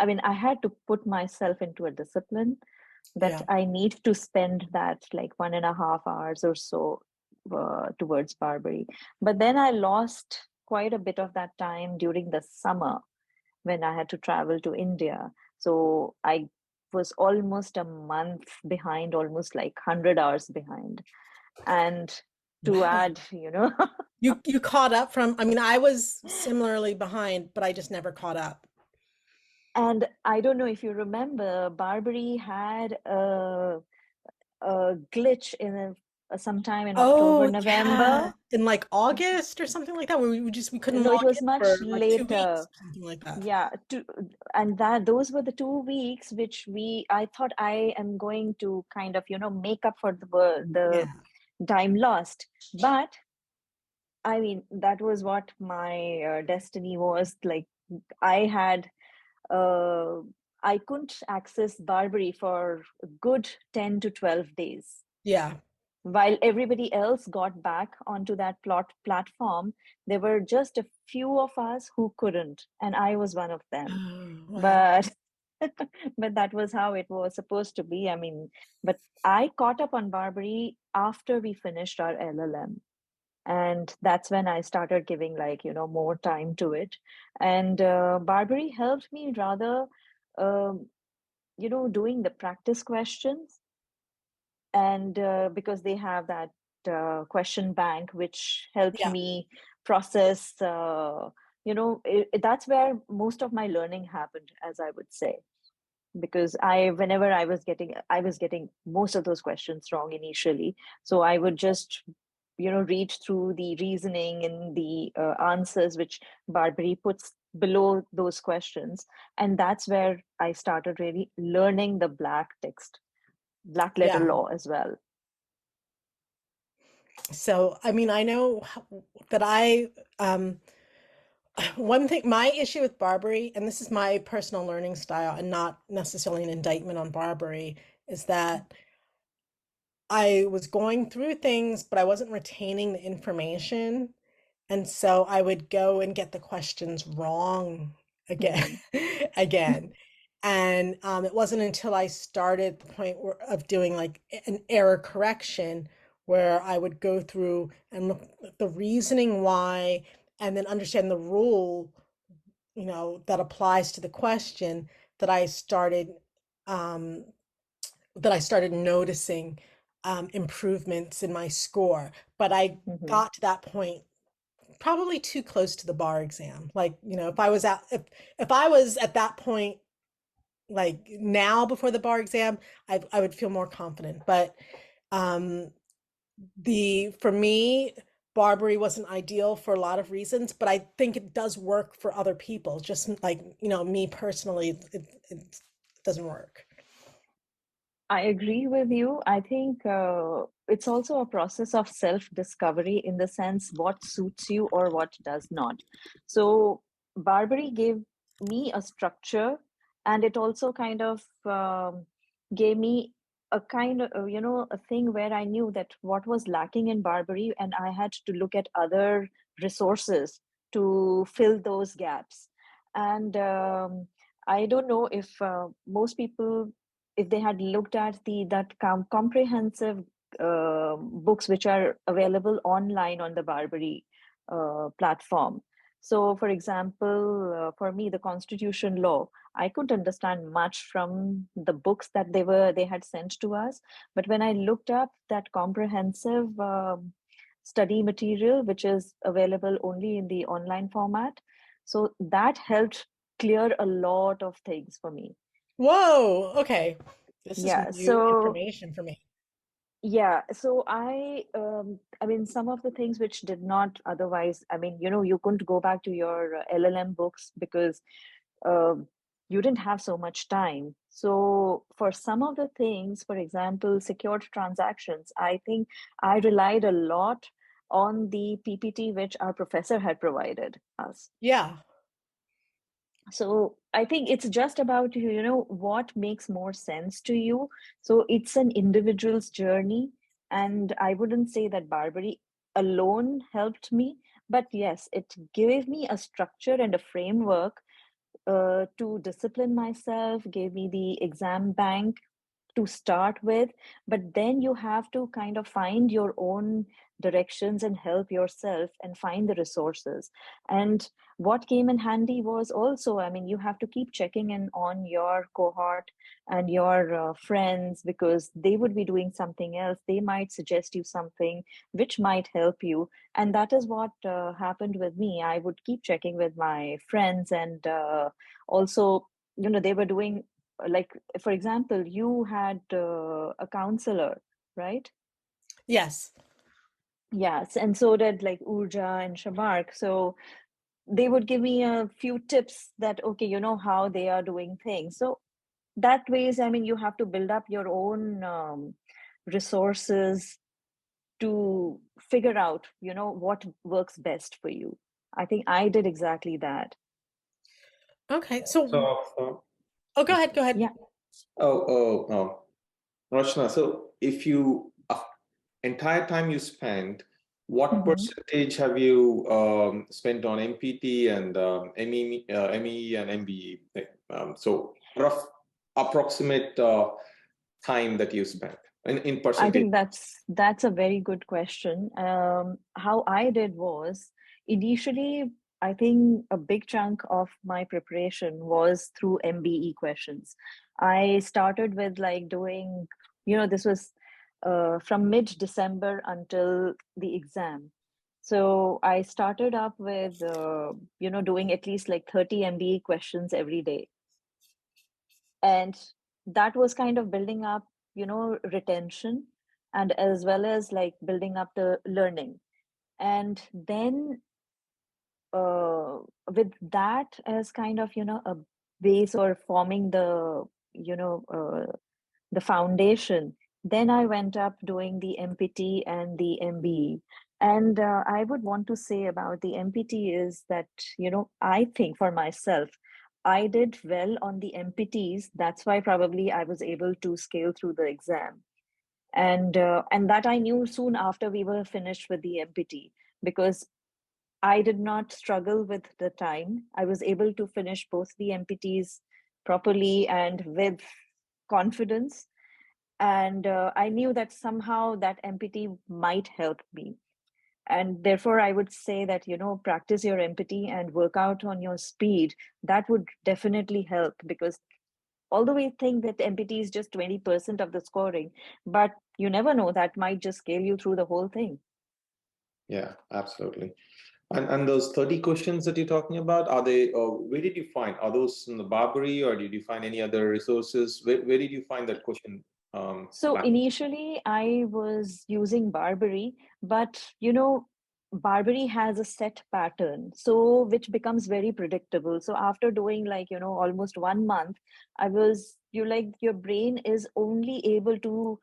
mean, I had to put myself into a discipline that Yeah. I need to spend that like 1.5 hours or so towards Barbary. But then I lost quite a bit of that time during the summer when I had to travel to India. So I was almost a month behind, almost like 100 hours behind. And to Wow. add, You caught up from, I mean, I was similarly behind, but I just never caught up. and I don't know if you remember, Barbary had a glitch in sometime in October, Oh, yeah. November. In like August or something like that, where we couldn't No, it log was in for much like 2 weeks, later. something like that. Yeah, and that those were the 2 weeks which I thought I am going to kind of make up for the Yeah. time lost. But I mean, that was what my destiny was. Like, I had, uh, I couldn't access Barbary for a good 10 to 12 days. Yeah. While everybody else got back onto that platform, there were just a few of us who couldn't, and I was one of them. Oh, wow. But but that was how it was supposed to be. I mean, but I caught up on Barbary after we finished our LLM, and that's when I started giving like more time to it. And Barbary helped me rather, um, doing the practice questions, and because they have that question bank which helped Yeah. me process. That's where most of my learning happened, as I would say, because whenever I was getting most of those questions wrong initially. So I would just read through the reasoning and the answers which Barbary puts below those questions, and that's where I started really learning the black letter Yeah. law as well. So, I mean, I know that one thing, my issue with Barbary, and this is my personal learning style and not necessarily an indictment on Barbary, is that I was going through things, but I wasn't retaining the information. And so I would go and get the questions wrong again, Hmm. again. And it wasn't until I started the point of doing like an error correction where I would go through and look at the reasoning why, and then understand the rule, that applies to the question that um, I started noticing improvements in my score. But I Hmm. got to that point probably too close to the bar exam. Like, if I was at that point, like now before the bar exam, I would feel more confident. But um the for me, Barbary wasn't ideal for a lot of reasons, but I think it does work for other people. Just like, me personally, it doesn't work. I agree with you. I think it's also a process of self discovery, in the sense what suits you or what does not. So, Barbary gave me a structure, and it also kind of gave me a kind of, a thing where I knew that what was lacking in Barbary, and I had to look at other resources to fill those gaps. And I don't know if most people, if they had looked at that comprehensive books which are available online on the Barbary platform. So, for example, for me, the constitution law, I couldn't understand much from the books that they had sent to us. But when I looked up that comprehensive study material, which is available only in the online format, so that helped clear a lot of things for me. Whoa, okay. This is Yeah. new So information for me. yeah, so I mean, some of the things which did not otherwise, I mean, you couldn't go back to your LLM books because um, you didn't have so much time. So for some of the things, for example, secured transactions, I think I relied a lot on the PPT which our professor had provided us. Yeah. So I think it's just about, what makes more sense to you. So it's an individual's journey. And I wouldn't say that Barbary alone helped me, but yes, it gave me a structure and a framework to discipline myself, gave me the exam bank to start with, but then you have to kind of find your own directions and help yourself and find the resources. And what came in handy was also, I mean, you have to keep checking in on your cohort and your friends, because they would be doing something else. They might suggest you something which might help you. And that is what happened with me. I would keep checking with my friends, and also, they were doing, like, for example, you had a counselor, right? Yes. Yes, and so did like Urja and Shamark. So they would give me a few tips that, okay, how they are doing things. So that ways, I mean, you have to build up your own resources to figure out, what works best for you. I think I did exactly that. Okay. So, So, oh, go ahead. Go ahead. Yeah. Rachna, so if you entire time you spend, what Mhm. percentage have you spent on MPT and ME and MBE? So rough approximate time that you spent in I percentage. think that's a very good question. How I did was, initially, I think a big chunk of my preparation was through MBE questions. I started with like doing, this was from mid-December until the exam. So I started up with, doing at least like 30 MBE questions every day. And that was kind of building up, retention, and as well as like building up the learning. And then with that as kind of, a base, or forming the, the foundation, then I went up doing the MPT and the MBE. And I would want to say about the MPT is that, I think for myself, I did well on the MPTs. That's why probably I was able to scale through the exam. And that I knew soon after we were finished with the MPT, because I did not struggle with the time. I was able to finish both the MPTs properly and with confidence. And I knew that somehow that MPT might help me. And therefore, I would say that, practice your MPT and work out on your speed. That would definitely help, because although we think that MPT is just 20% of the scoring, but you never know, that might just scale you through the whole thing. Yeah, absolutely. And those 30 questions that you're talking about, are they, where did you find, are those in the Barbary, or did you find any other resources? Where did you find that question? So Back? initially I was using Barbary, but Barbary has a set pattern, so which becomes very predictable. So after doing like, almost 1 month, I was, you like, your brain is only able to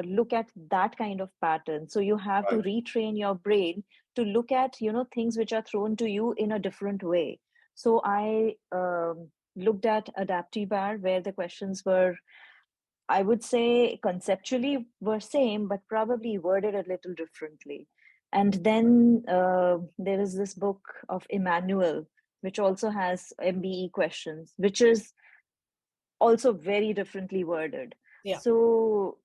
look at that kind of pattern. So you have to Right. retrain your brain to look at, things which are thrown to you in a different way. So I looked at Adaptibar, where the questions were, I would say, conceptually were same, but probably worded a little differently. And then there is this book of Emmanuel, which also has MBE questions, which is also very differently worded. Yeah. So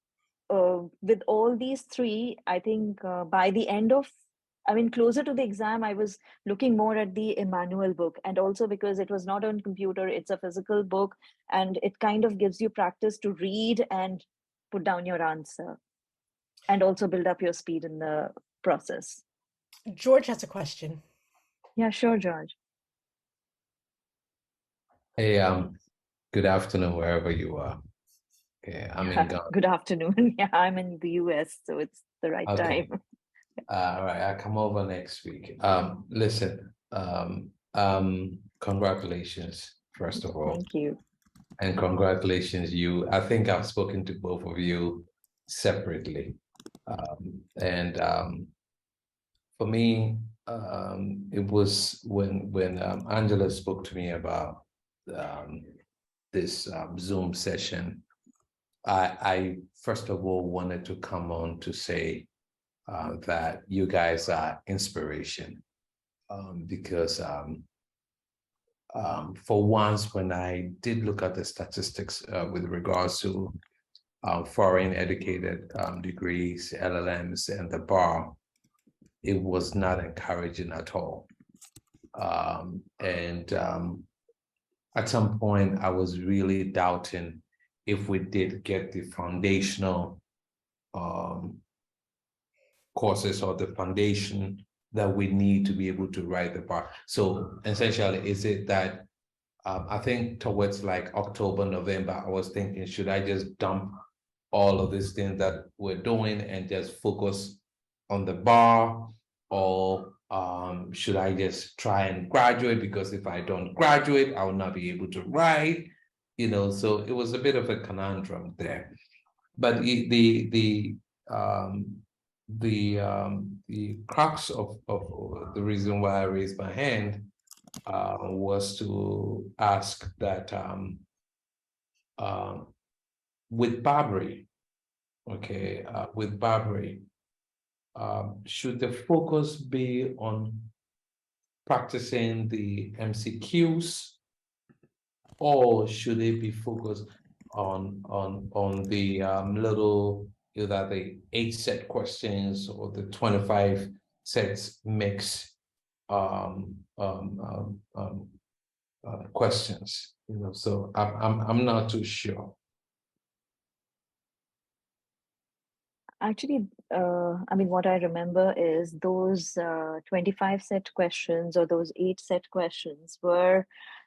with all these three, I think by the end of I mean, closer to the exam, I was looking more at the Emmanuel book, and also because it was not on computer, it's a physical book, and it kind of gives you practice to read and put down your answer, and also build up your speed in the process. George has a question. Yeah, sure, George. Hey, good afternoon, wherever you are. Okay, I'm in Ghana. Good afternoon. Yeah, I'm in the US, so it's the right Okay. time. All right, I'll come over next week. Listen, congratulations, first of all. Thank you. And congratulations, you. I think I've spoken to both of you separately. For me, it was when Angela spoke to me about this Zoom session. I first of all wanted to come on to say that you guys are inspiration, because for once, when I did look at the statistics with regards to foreign educated degrees, LLMs, and the bar, it was not encouraging at all. At some point, I was really doubting if we did get the foundational courses or the foundation that we need to be able to write the bar. So essentially, is it that I think towards like October, November, I was thinking, should I just dump all of these things that we're doing and just focus on the bar, or should I just try and graduate? Because if I don't graduate, I will not be able to write, so it was a bit of a conundrum there. But the crux of the reason why I raised my hand was to ask that with Barbary, with Barbary, should the focus be on practicing the MCQs, or should it be focused on the little, either the 8 set questions or the 25 sets mix questions? So I'm not too sure. Actually, I mean, what I remember is those 25 set questions or those 8 set questions were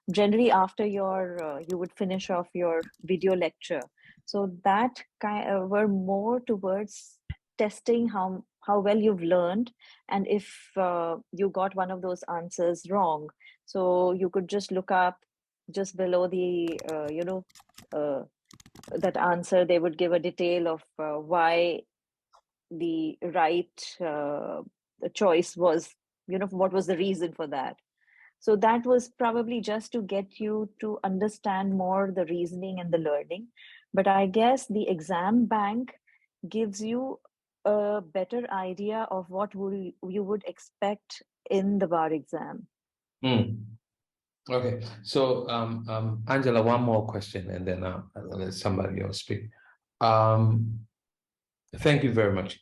generally after you would finish off your video lecture. So that were more towards testing how well you've learned, and if you got one of those answers wrong. So you could just look up just below the, that answer, they would give a detail of why the right choice was, what was the reason for that. So that was probably just to get you to understand more the reasoning and the learning. But I guess the exam bank gives you a better idea of what you would expect in the bar exam. Okay, so Angela, one more question, and then I'll let somebody else speak. Thank you very much.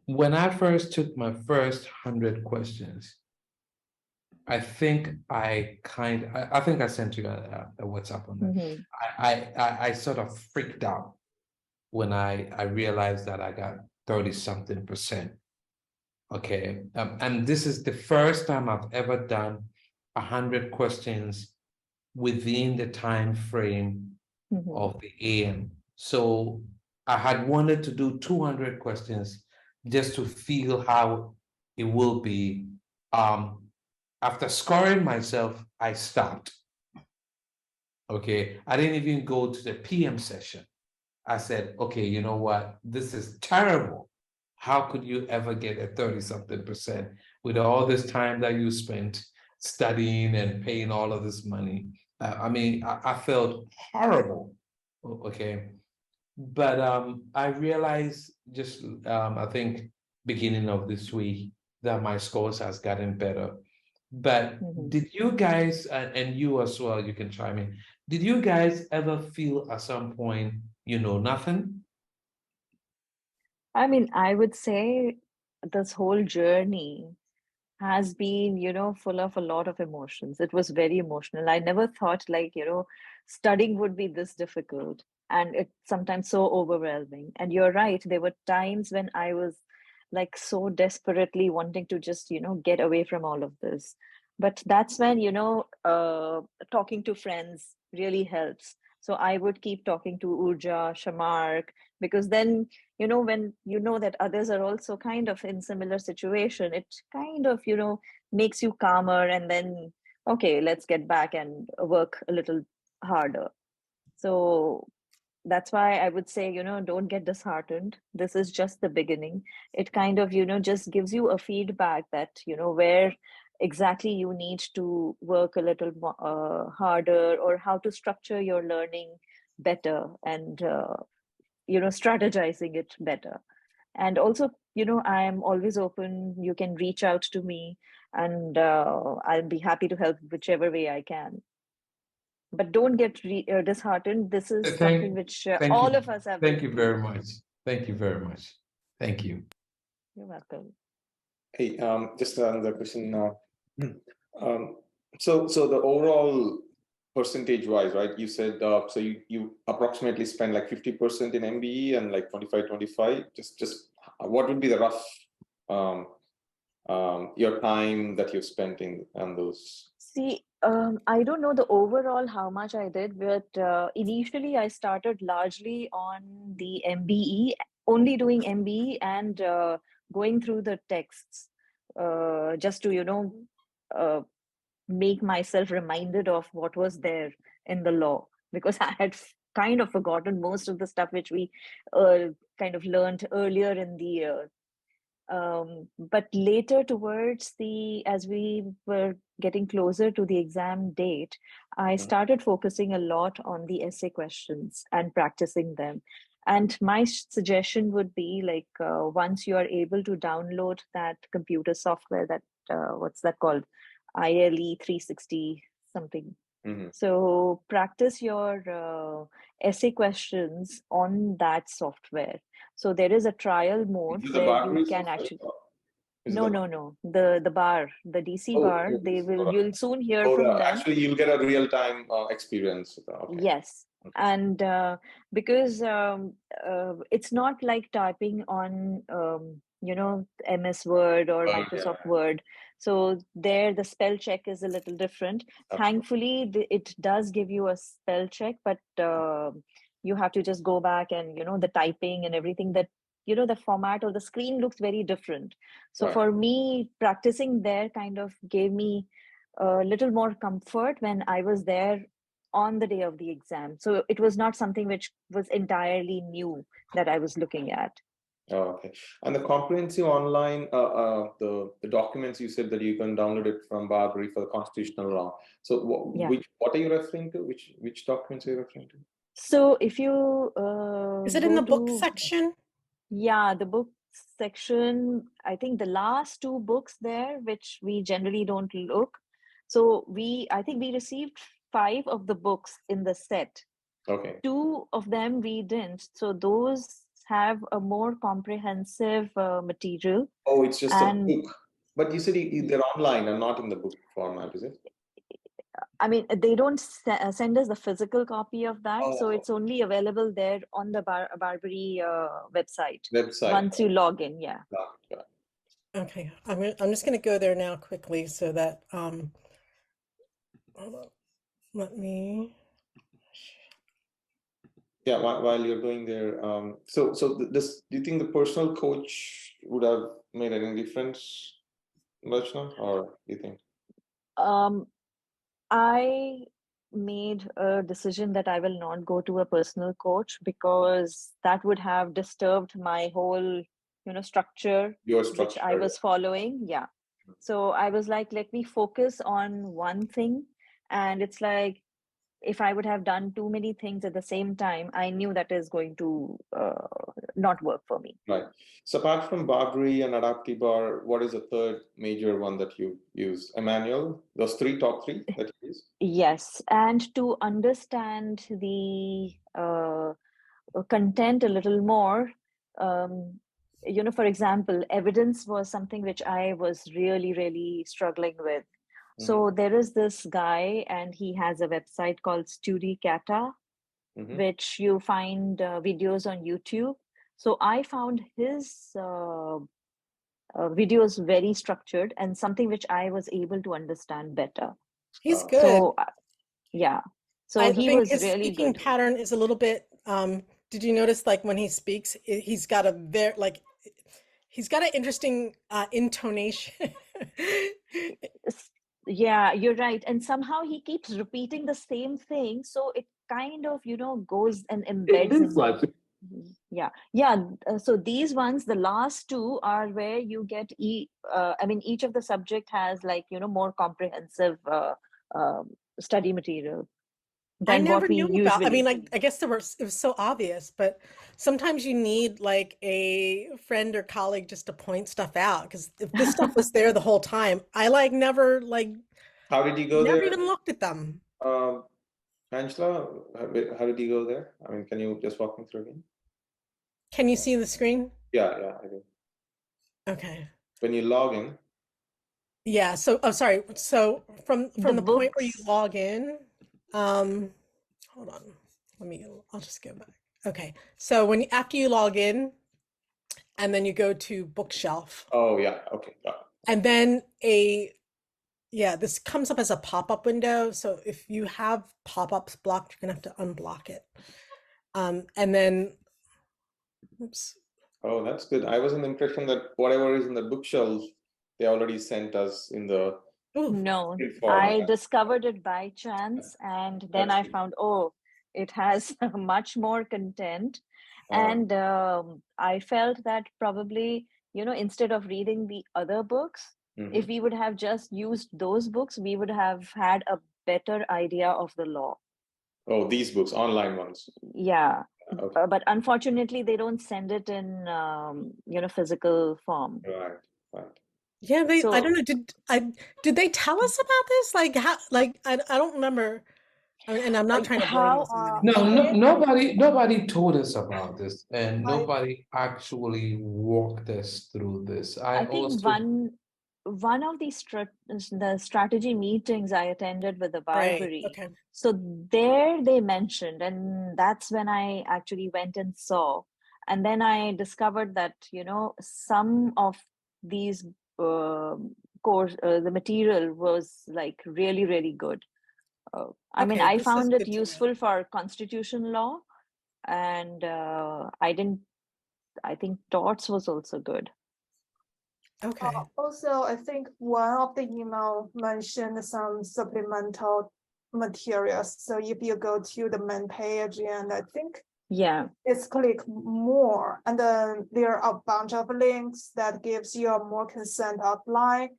When I first took my first 100 questions, I think I sent you a WhatsApp on that. Mm-hmm. I sort of freaked out when I realized that I got 30-something%. Okay, and this is the first time I've ever done 100 questions within the time frame of the AM. So I had wanted to do 200 questions just to feel how it will be. After scoring myself, I stopped. Okay, I didn't even go to the PM session. I said, okay, you know what? This is terrible. How could you ever get a 30-something% with all this time that you spent studying and paying all of this money? I mean, I felt horrible. Okay. But I realized just, I think, beginning of this week that my scores has gotten better. But did you guys, and you as well, you can chime in, did you guys ever feel at some point, nothing? I mean, I would say this whole journey has been, full of a lot of emotions. It was very emotional. I never thought, like, studying would be this difficult, and it's sometimes so overwhelming. And you're right, there were times when I was like so desperately wanting to just, get away from all of this. But that's when, talking to friends really helps. So I would keep talking to Urja, Shamark, because then, when you know that others are also kind of in similar situation, it kind of, makes you calmer, and then, okay, let's get back and work a little harder. So that's why I would say, don't get disheartened. This is just the beginning. It kind of, just gives you a feedback that, where exactly you need to work a little more, harder, or how to structure your learning better, and, strategizing it better. And also, I am always open. You can reach out to me, and I'll be happy to help whichever way I can. But don't get disheartened. This is something which Thank all you. of us have Thank been you through. very much. Thank you very much. Thank you. You're welcome. Hey, just another question now. So the overall percentage wise, right? You said so you approximately spend like 50% in MBE and like 25. Just what would be the rough your time that you spent in on those? See, I don't know the overall how much I did, but initially I started largely on the MBE, only doing MBE, and going through the texts, just to, uh, make myself reminded of what was there in the law, because I had kind of forgotten most of the stuff which we kind of learned earlier in the year. But later, towards as we were getting closer to the exam date, I started focusing a lot on the essay questions and practicing them. And my suggestion would be, like, once you are able to download that computer software, that what's that called, ILE 360 something. So practice your essay questions on that software. So there is a trial mode Is it the where you Barclays can software? actually, Is it no, the bar, the DC bar, you'll soon hear from them. Actually, you'll get a real time experience. Okay. Yes. Okay. And because it's not like typing on, MS Word or Microsoft Word. So there, the spell check is a little different. Thankfully, it does give you a spell check, but you have to just go back and, the typing and everything, that, the format or the screen looks very different. So for me, practicing there kind of gave me a little more comfort when I was there on the day of the exam. So it was not something which was entirely new that I was looking at. Oh, okay. And the comprehensive online, the documents, you said that you can download it from Barbary for the constitutional law. So what are you referring to? Which documents are you referring to? So if you Is it in the book section? Yeah, the book section, I think the last two books there, which we generally don't look. So I think we received 5 of the books in the set. Okay. 2 of them we didn't. So those have a more comprehensive material. Oh, it's just a book. But you said they're online and not in the book format, is it? I mean, they don't send us the physical copy of that, so it's only available there on the Barbary website. Once you log in, yeah. Okay, I'm just going to go there now quickly so that hold on. Let me. Yeah, while you're going there, so do you think the personal coach would have made any difference, Rachna, or do you think? I made a decision that I will not go to a personal coach, because that would have disturbed my whole, structure, which I was following. Yeah. So I was like, let me focus on one thing. And it's like, if I would have done too many things at the same time, I knew that is going to not work for me. Right. So apart from Barbary and Adaptibar, what is the third major one that you use? Emmanuel? Those top three that you use? Yes. And to understand the content a little more, for example, evidence was something which I was really, really struggling with. So there is this guy, and he has a website called Studicata, which you find videos on YouTube. So I found his videos very structured and something which I was able to understand better. He's good. So yeah, so I he think was his really speaking good. pattern is a little bit, did you notice like when he speaks, he's got a very like he's got an interesting intonation. Yeah, you're right. And somehow he keeps repeating the same thing. So it kind of, goes and embeds in. Yeah. So these ones, the last two are where you get, each of the subject has like, more comprehensive study material I than never what we knew about, I mean, usually. I guess it was so obvious, but sometimes you need like a friend or colleague just to point stuff out. Because if this stuff was there the whole time, I like never like How did you go never there? even looked at them. Angela, how did you go there? I mean, can you just walk me through again? Can you see the screen? Yeah, I do. Okay. When you log in, Yeah, so oh sorry. So from The the point where you books. log in, hold on. I'll just go back. Okay. So after you log in and then you go to bookshelf oh yeah, okay, got it. and then this comes up as a pop-up window. So if you have pop-ups blocked, you're gonna have to unblock it. And then oops. Oh, that's good. I was in the impression that whatever is in the bookshelf, they already sent us in the Ooh, No, format. I discovered it by chance, and then That's I good. found, oh, it has much more content. Uh, And I felt that probably, instead of reading the other books, if we would have just used those books, we would have had a better idea of the law. Oh, these books, online ones. Yeah. Okay. But unfortunately, they don't send it in, physical form. Right. yeah, I So don't know. Did they tell us about this? Like how I don't remember. I mean, and I'm not trying to blame how somebody. No, I nobody told us about this, and I nobody actually walked us through this. I I think also, one of the strategy meetings I attended with the Right. Barbary. Okay. So there they mentioned, and that's when I actually went and saw. And then I discovered that, some of these the material was like really, really good. I mean, Okay, I this is found it good to know. useful for constitution law, and I think torts was also good. Okay. also, I think one of the email mentioned some supplemental materials. So if you go to the main page, and I think Yeah. it's click more, and then there are a bunch of links that gives you a more consent outline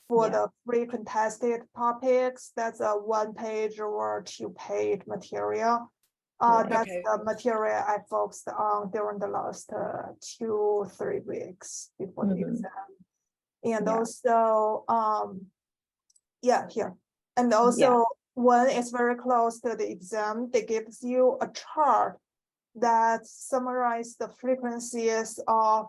for Yeah. the frequent tested topics. That's a 1-page or 2-page material. Right. That's Okay. the material I focused on during the last 2-3 weeks before the exam. And Yeah. also, here. And also, when it's very close to the exam, they gives you a chart that summarize the frequencies of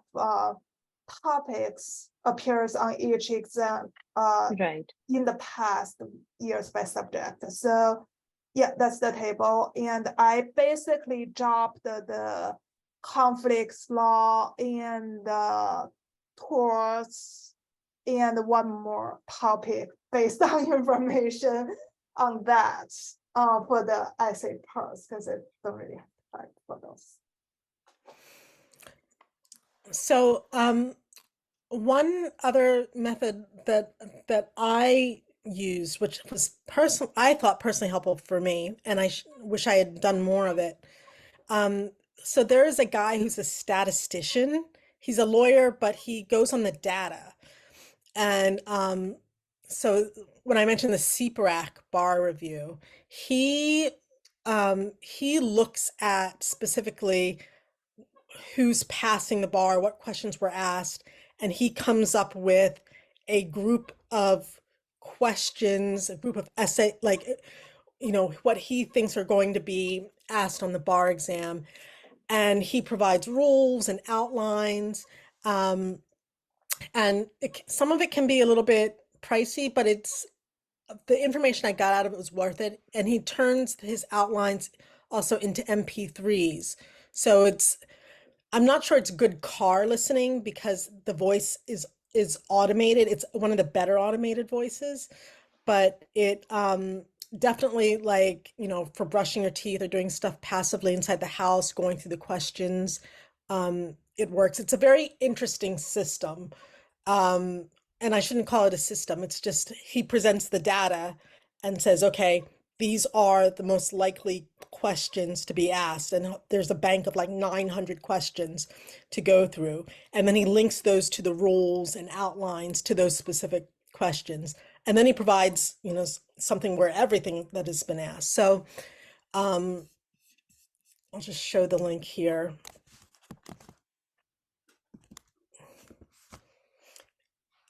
topics appears on each exam Right. in the past years by subject. So yeah, that's the table. And I basically dropped the conflicts law and torts and one more topic based on information on that for the essay parts, because it don't really have time for those. So, one other method that I used, which was I thought personally helpful for me, and I wish I had done more of it. So there is a guy who's a statistician. He's a lawyer, but he goes on the data. And so when I mentioned the CPRAC bar review, he looks at specifically who's passing the bar, what questions were asked, and he comes up with a group of questions, a group of essay, like, what he thinks are going to be asked on the bar exam. And he provides rules and outlines. And some of it can be a little bit pricey, but it's the information I got out of it was worth it. And he turns his outlines also into MP3s. So I'm not sure it's good car listening because the voice is automated. It's one of the better automated voices, but it definitely, like, for brushing your teeth or doing stuff passively inside the house, going through the questions, it works. It's a very interesting system. And I shouldn't call it a system. It's just he presents the data and says, okay, these are the most likely questions to be asked. And there's a bank of like 900 questions to go through. And then he links those to the rules and outlines to those specific questions. And then he provides, something where everything that has been asked. So I'll just show the link here.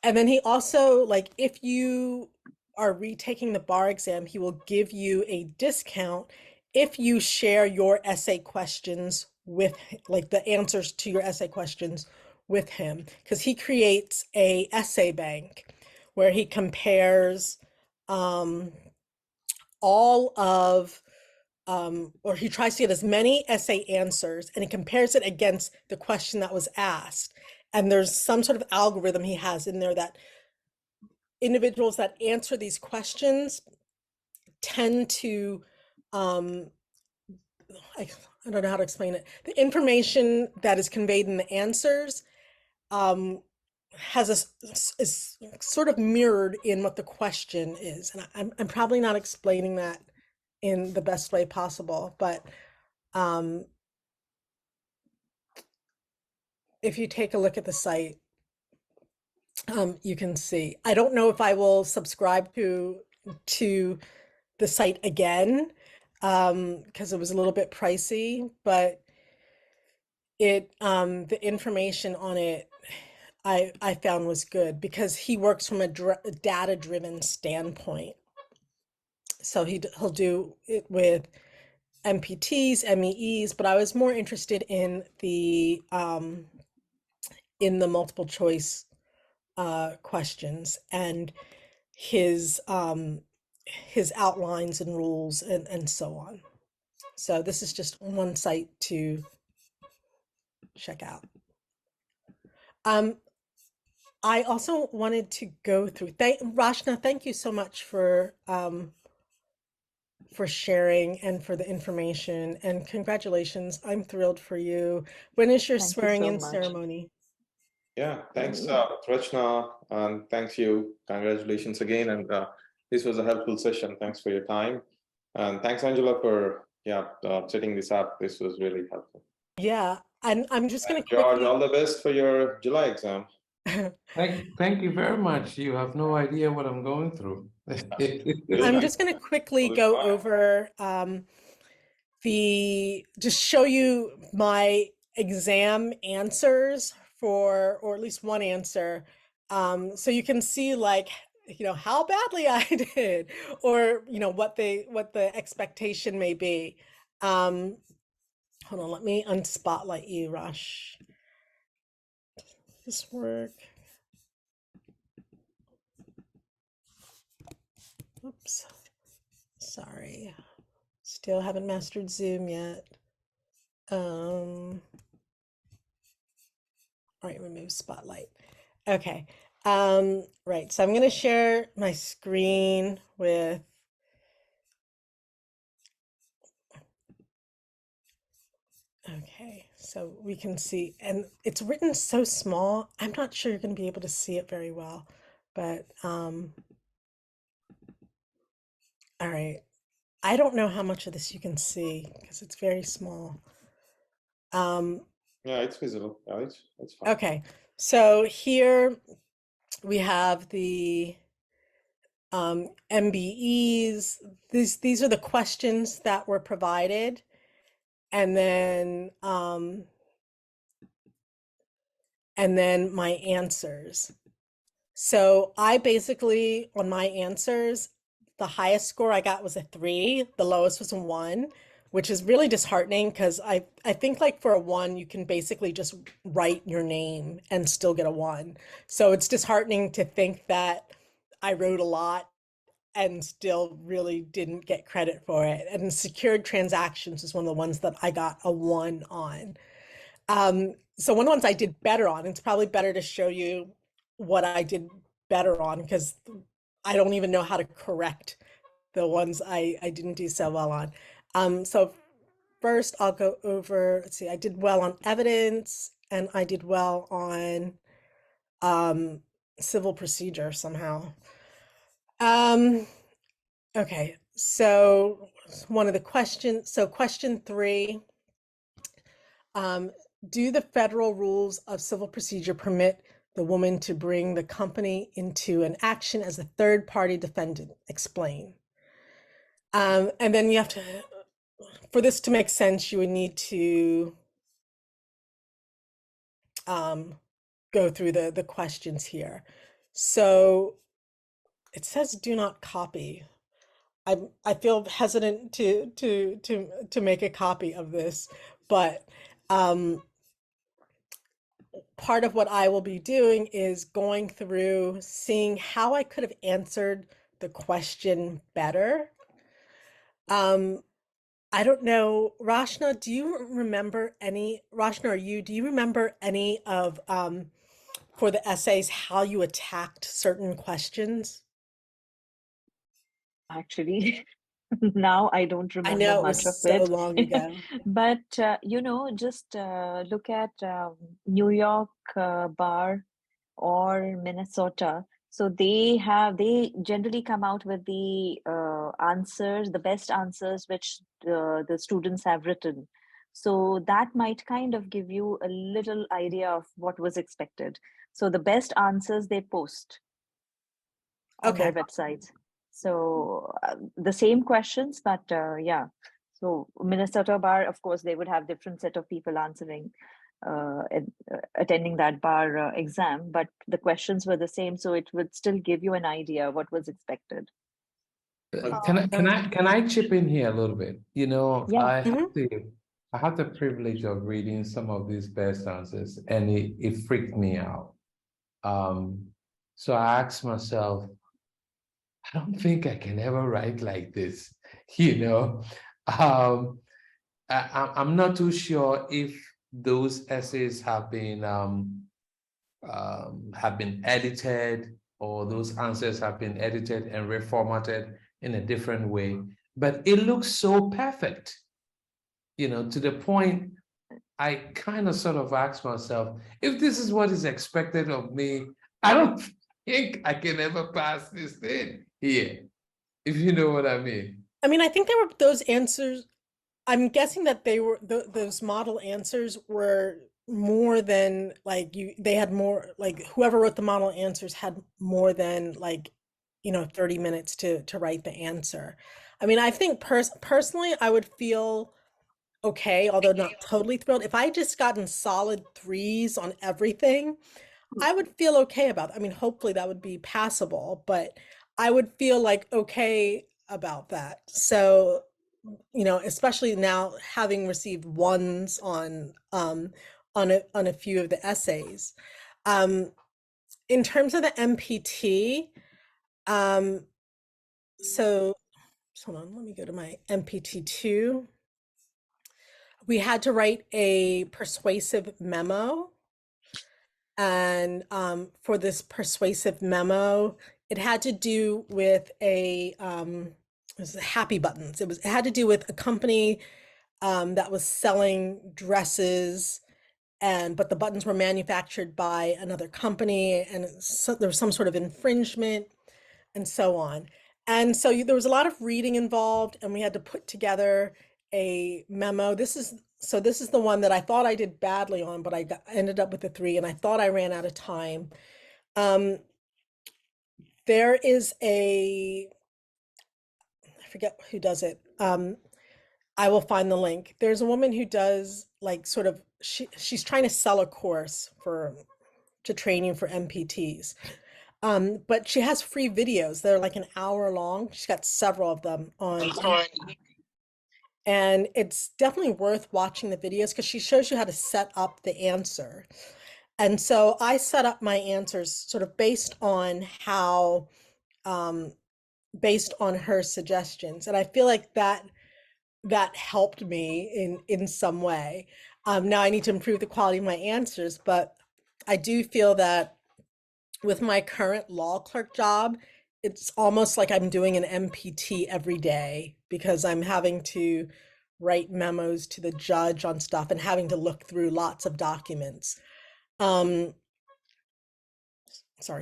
And then he also, like, if you are retaking the bar exam, he will give you a discount if you share your essay questions with, like, the answers to your essay questions with him, because he creates a essay bank where he compares all of or he tries to get as many essay answers, and he compares it against the question that was asked. And there's some sort of algorithm he has in there that individuals that answer these questions tend to, I don't know how to explain it. The information that is conveyed in the answers is sort of mirrored in what the question is. And I'm probably not explaining that in the best way possible, but if you take a look at the site, you can see. I don't know if I will subscribe to the site again, because it was a little bit pricey, but the information on it I found was good because he works from a data-driven standpoint. So he'll do it with MPTs, MEEs, but I was more interested in the multiple choice questions and his outlines and rules and so on. So this is just one site to check out. I also wanted to go through, Rashna, thank you so much for sharing and for the information, and congratulations. I'm thrilled for you. When is your Thank you swearing so in much. ceremony? Yeah, thanks, Rachna, and thanks you. Congratulations again, and this was a helpful session. Thanks for your time, and thanks, Angela, for setting this up. This was really helpful. Yeah, and I'm just going to George, quickly. all the best for your July exam. Thank you very much. You have no idea what I'm going through. I'm just going to quickly go over just show you my exam answers or at least one answer, so you can see, like, how badly I did, or what the expectation may be. Hold on, let me unspotlight you, Rush. Does this work? Oops, sorry, still haven't mastered Zoom yet. All right, remove spotlight. Okay. Right, so I'm going to share my screen with okay, so we can see, and it's written so small, I'm not sure you're going to be able to see it very well, but all right. I don't know how much of this you can see because it's very small. Yeah, it's visible. Yeah, it's fine. Okay, so here we have the MBEs. These are the questions that were provided, and then my answers. So I basically, on my answers, the highest score I got was a 3, the lowest was a 1, which is really disheartening because I think like for a 1, you can basically just write your name and still get a 1. So it's disheartening to think that I wrote a lot and still really didn't get credit for it. And secured transactions is one of the ones that I got a 1 on. So one of the ones I did better on, it's probably better to show you what I did better on because I don't even know how to correct the ones I didn't do so well on. So first I'll go over, let's see, I did well on evidence and I did well on civil procedure somehow. Okay, so one of the questions, so question 3, do the federal rules of civil procedure permit the woman to bring the company into an action as a third party defendant? Explain. And then you have to, for this to make sense, you would need to go through the questions here. So it says do not copy. I feel hesitant to make a copy of this, but part of what I will be doing is going through seeing how I could have answered the question better. I don't know, Rashna, do you remember any, Rashna, do you remember any of, for the essays, how you attacked certain questions? Actually, now I don't I remember know it much of was so it. long ago. But just look at New York bar or Minnesota. So they generally come out with the answers, the best answers which the students have written. So that might kind of give you a little idea of what was expected. So the best answers they post on their Okay. websites. So the same questions, but yeah. So Minnesota bar, of course, they would have different set of people answering, attending that bar exam, but the questions were the same, so it would still give you an idea what was expected. Can I chip in here a little bit? You know, Yeah. I have the privilege of reading some of these best answers, and it freaked me out. So I asked myself, I don't think I can ever write like this, you know. I'm not too sure if those essays have been edited, or those answers have been edited and reformatted in a different way, but it looks so perfect, you know, to the point I kind of sort of ask myself, if this is what is expected of me, I don't think I can ever pass this thing here, if you know what I mean. I mean, I think there were those answers. I'm guessing that they were those model answers were more than like they had more like whoever wrote the model answers had more than like 30 minutes to write the answer. I mean, I think personally I would feel okay, although not totally thrilled. If I just gotten solid 3s on everything, I would feel okay about it. I mean, hopefully that would be passable, but I would feel like okay about that. So, especially now having received 1s on a few of the essays. In terms of the MPT, so hold on, let me go to my MPT2. We had to write a persuasive memo. And for this persuasive memo, it had to do with it was Happy Buttons. It had to do with a company that was selling dresses, but the buttons were manufactured by another company, and there was some sort of infringement, and so on. And so there was a lot of reading involved, and we had to put together a memo. This is the one that I thought I did badly on, but I ended up with a 3, and I thought I ran out of time. There is I forget who does it. I will find the link. There's a woman who does like sort of, she's trying to sell a course to train you for MPTs. But she has free videos. They're like an hour long. She's got several of them on. And it's definitely worth watching the videos because she shows you how to set up the answer. And so I set up my answers sort of based on how, based on her suggestions. And I feel like that helped me in some way. Now I need to improve the quality of my answers, but I do feel that with my current law clerk job, it's almost like I'm doing an MPT every day because I'm having to write memos to the judge on stuff and having to look through lots of documents. Sorry,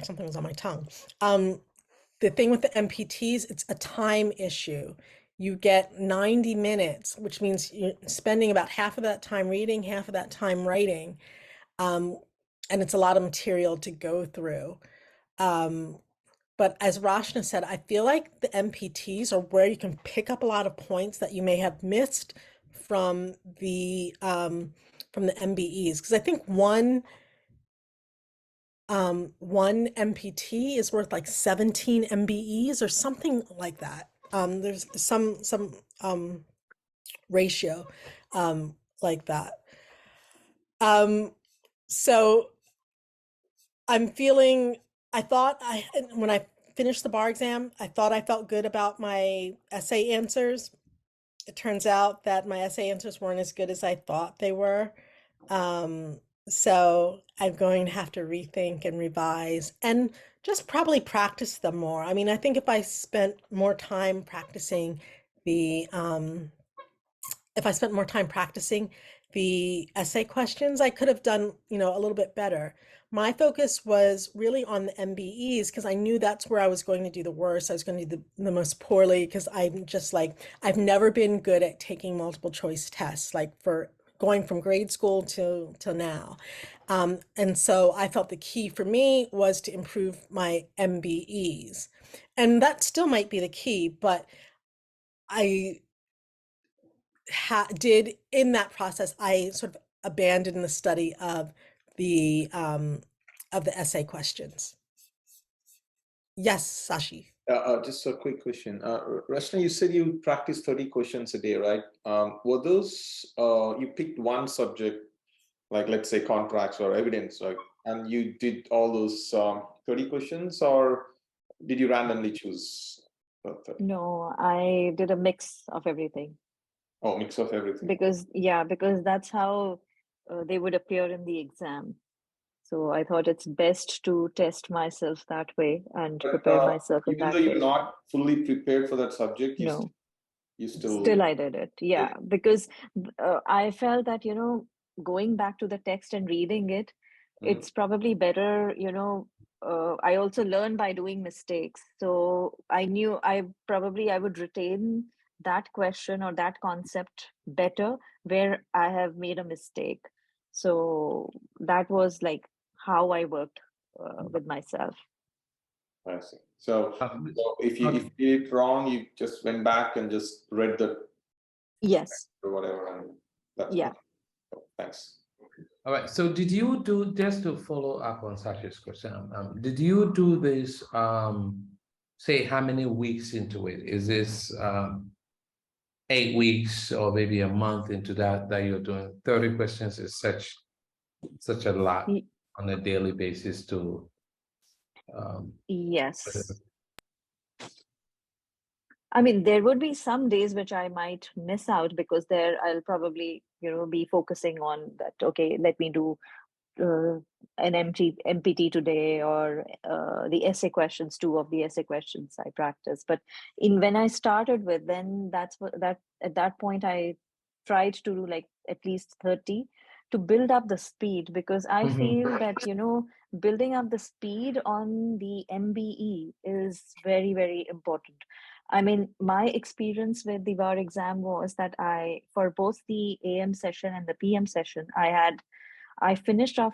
something was on my tongue. The thing with the MPTs, it's a time issue. You get 90 minutes, which means you're spending about half of that time reading, half of that time writing. And it's a lot of material to go through. But as Rashna said, I feel like the MPTs are where you can pick up a lot of points that you may have missed from the MBEs. Because I think one MPT is worth like 17 MBEs or something like that. There's some ratio like that. So I'm feeling, when I finished the bar exam, I thought I felt good about my essay answers. It turns out that my essay answers weren't as good as I thought they were. So I'm going to have to rethink and revise and just probably practice them more. I mean, I think if I spent more time practicing the essay questions, I could have done, a little bit better. My focus was really on the MBEs because I knew that's where I was going to do the worst. I was going to do the most poorly because I'm just like, I've never been good at taking multiple choice tests, like for going from grade school till now. And so I felt the key for me was to improve my MBEs. And that still might be the key, but I did in that process, I sort of abandoned the study of the essay questions. Yes, Sashi. Just a quick question. Rashna, you said you practice 30 questions a day, right? Were those, you picked one subject, like let's say contracts or evidence, right? And you did all those 30 questions, or did you randomly choose 30? No, I did a mix of everything. Oh, mix of everything. Because that's how they would appear in the exam. So I thought it's best to test myself that way and But, prepare myself in even that though you're way. not fully prepared for that subject, No, you still I did it. Yeah, because I felt that, going back to the text and reading it, it's probably better, I also learn by doing mistakes. So I knew I would retain that question or that concept better where I have made a mistake. So that was like how I worked with myself. I see. So, Um, if you did it wrong, you just went back and just read the Yes. or whatever, and that's Yeah. okay. So, thanks. All right. So did you do, just to follow up on Sasha's question, did you do this, say how many weeks into it? Is this 8 weeks or maybe a month into that you're doing 30 questions is such a lot on a daily basis to Yes. I mean, there would be some days which I might miss out because there I'll probably, be focusing on that. Okay, let me do an MPT today, or the essay questions, two of the essay questions I practice. But when I started with, then that's that at that point I tried to do like at least 30 to build up the speed, because I feel that, building up the speed on the MBE is very, very important. I mean, my experience with the bar exam was that for both the AM session and the PM session, I finished off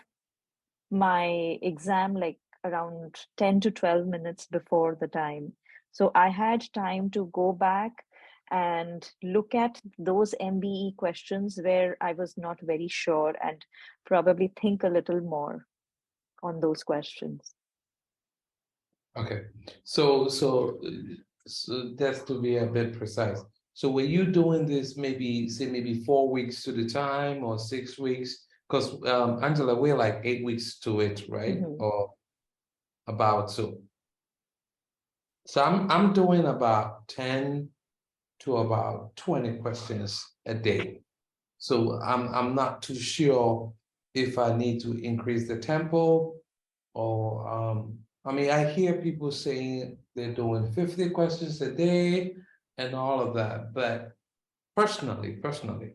my exam like around 10 to 12 minutes before the time. So I had time to go back and look at those MBE questions where I was not very sure and probably think a little more on those questions. Okay, so just to be a bit precise, So were you doing this maybe, say, maybe 4 weeks at a time or 6 weeks? Because Angela, we're like 8 weeks to it, right? Mhm. Or about so. So I'm doing about 10 to about 20 questions a day. So I'm not too sure if I need to increase the tempo or I mean I hear people saying they're doing 50 questions a day and all of that, but personally,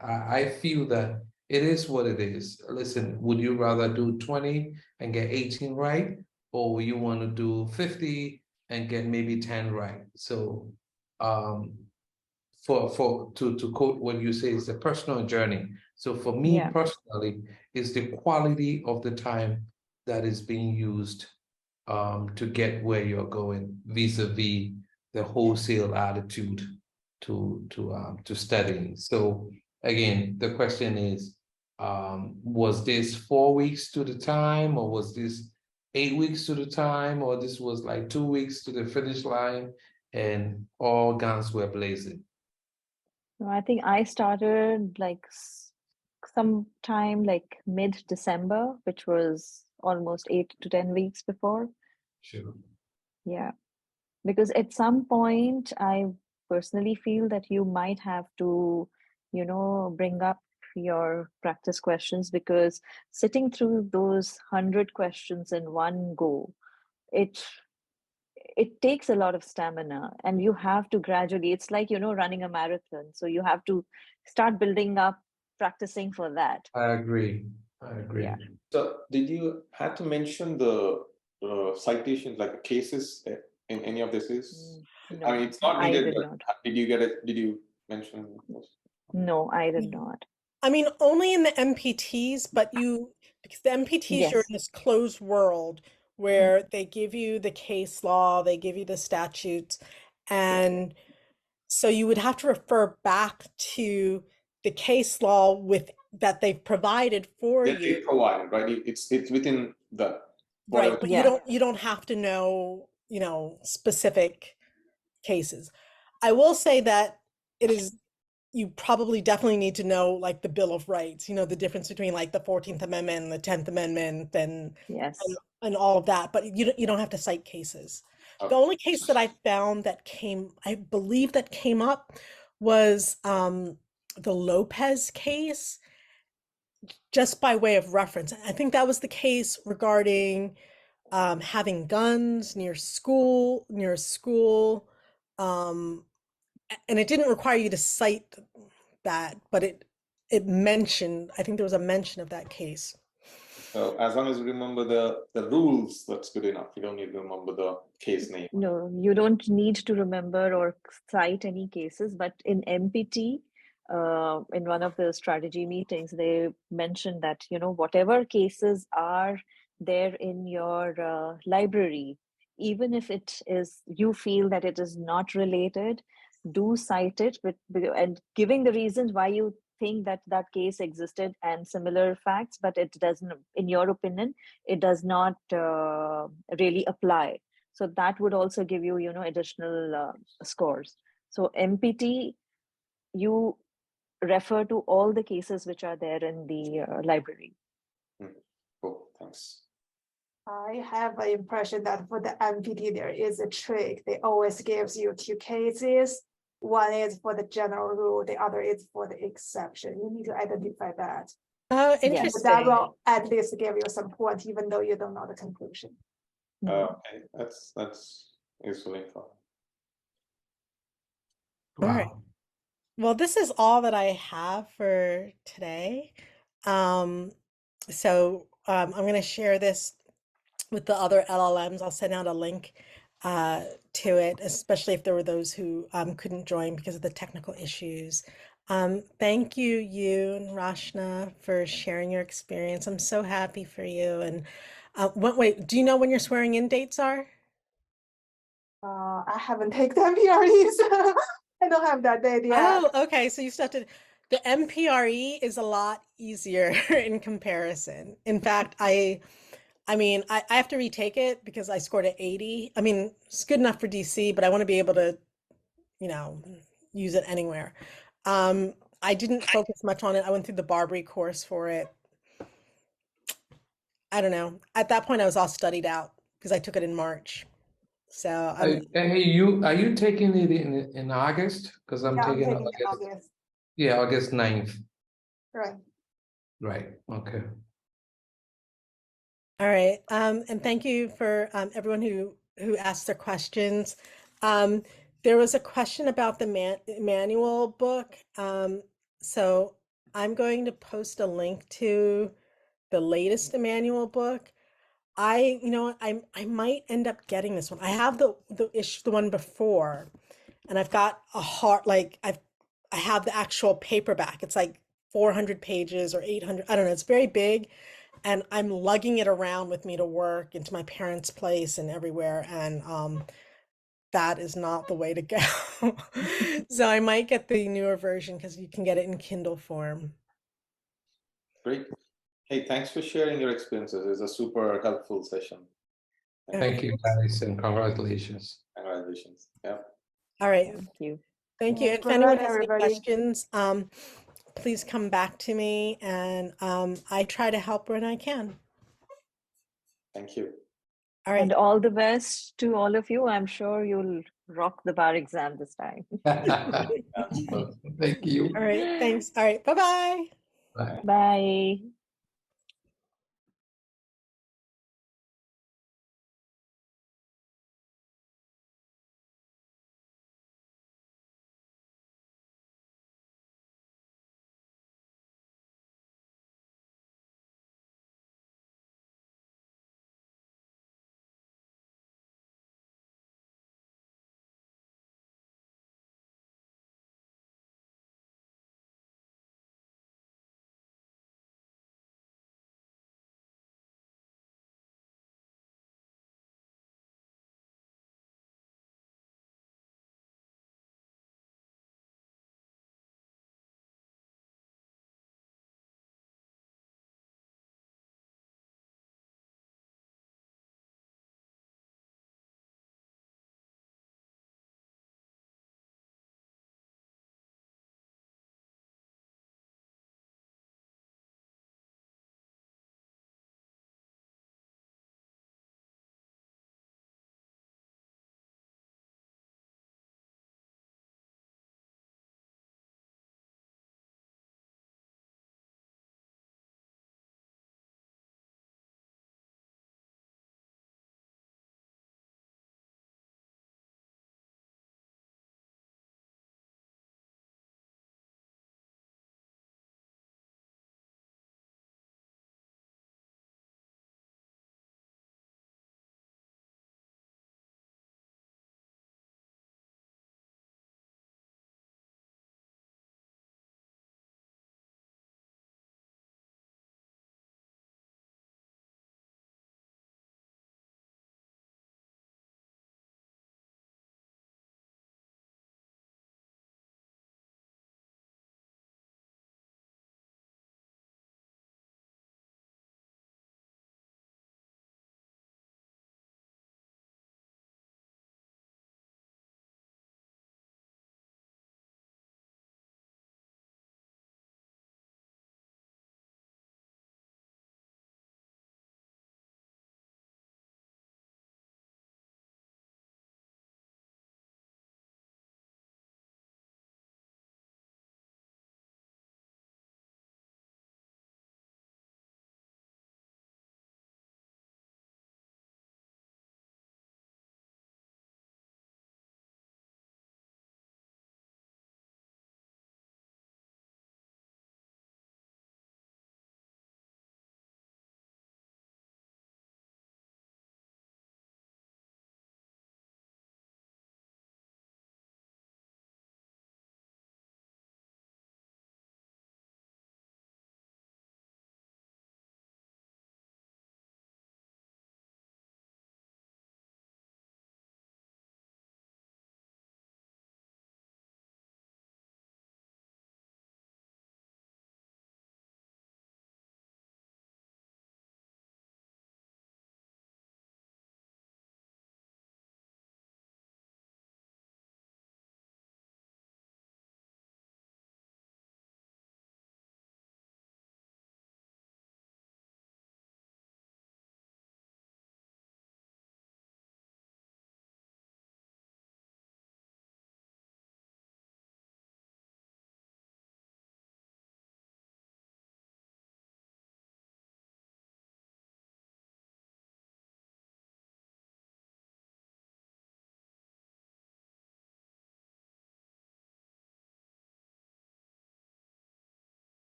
I feel that it is what it is. Listen, would you rather do 20 and get 18 right, or you want to do 50 and get maybe 10 right? So um for to quote what you say, it's a personal journey. So for me Yeah. personally, it's the quality of the time that is being used to get where you're going vis-a-vis the wholesale attitude to studying. So again, the question is, was this 4 weeks to the time, or was this 8 weeks to the time, or this was like 2 weeks to the finish line, and all guns were blazing? No, I think I started like sometime like mid-December, which was almost 8 to 10 weeks before. Sure. Yeah. Because at some point, I personally feel that you might have to, bring up your practice questions, because sitting through those 100 questions in one go, it it takes a lot of stamina, and you have to gradually, it's like, running a marathon. So you have to start building up practicing for that. I agree. I agree. Yeah. So did you had to mention the citations, like the cases in any of this is? I mean, No, it's not I needed, did but not. did you get it? Did you mention those? No, I did Yeah. not. I mean, only in the MPTs, but because the MPTs, you're Yes. in this closed world where they give you the case law, they give you the statutes, and so you would have to refer back to the case law with that they've provided for That they you. provided, right? It's within the whatever. Right, but Yeah. you don't have to know, specific cases. I will say that it is you probably definitely need to know like the Bill of Rights, the difference between like the 14th Amendment and the 10th Amendment and, Yes. and all of that, but you don't have to cite cases. The Okay. only case that I found I believe that came up was the Lopez case, just by way of reference. I think that was the case regarding having guns near a school. Um, and it didn't require you to cite that, but it mentioned, I think there was a mention of that case. So as long as you remember the rules, that's good enough. You don't need to remember the case name. No, you don't need to remember or cite any cases, but in MPT, in one of the strategy meetings, they mentioned that, whatever cases are there in your library, even if it is, you feel that it is not related, do cite it, and giving the reasons why you think that that case existed and similar facts, but it doesn't, in your opinion, it does not really apply. So that would also give you, additional scores. So MPT, you refer to all the cases which are there in the library. Cool, thanks. I have the impression that for the MPT, there is a trick. They always gives you two cases. One is for the general rule, the other is for the exception. You need to identify that. Oh, Yes. That interesting. will at least give you some point, even though you don't know the conclusion. Okay, that's useful info. All right. Wow. Well, this is all that I have for today. I'm going to share this with the other LLMs. I'll send out a link to it, especially if there were those who couldn't join because of the technical issues. Thank you, you and Rashna, for sharing your experience. I'm so happy for you. And wait, do you know when your swearing in dates are? I haven't taken MPRE, so I don't have that date yet. Oh, okay. So you still have to. The MPRE is a lot easier in comparison. In fact, I mean, I have to retake it because I scored an 80. I mean, it's good enough for DC, but I want to be able to, you know, use it anywhere. I didn't focus much on it. I went through the Barbary course for it. I don't know. At that point, I was all studied out because I took it in March. So I'm Hey, are you taking it in August? Because I'm Yeah, I'm taking taking it August. August, Yeah, August 9th. right? Right. Okay. all right. And thank you for everyone who asked their questions. There was a question about the manual book. So I'm going to post a link to the latest manual book. You know what, I might end up getting this one. I have the one before, and I've got a hard I have the actual paperback. It's like 400 pages or 800. I don't know. It's very big, and I'm lugging it around with me to work and to my parents' place and everywhere. And that is not the way to go. So I might get the newer version because you can get it in Kindle form. Great. Hey, thanks for sharing your experiences. It's a super helpful session. Thank you, guys, and congratulations. Congratulations. Yeah. All right. Thank you. Thank you. Yeah, If good anyone luck, has any everybody. questions, please come back to me, and I try to help when I can. Thank you. All right. And all the best to all of you. I'm sure you'll rock the bar exam this time. Thank you. All right. Thanks. All right. Bye-bye. Bye. Bye.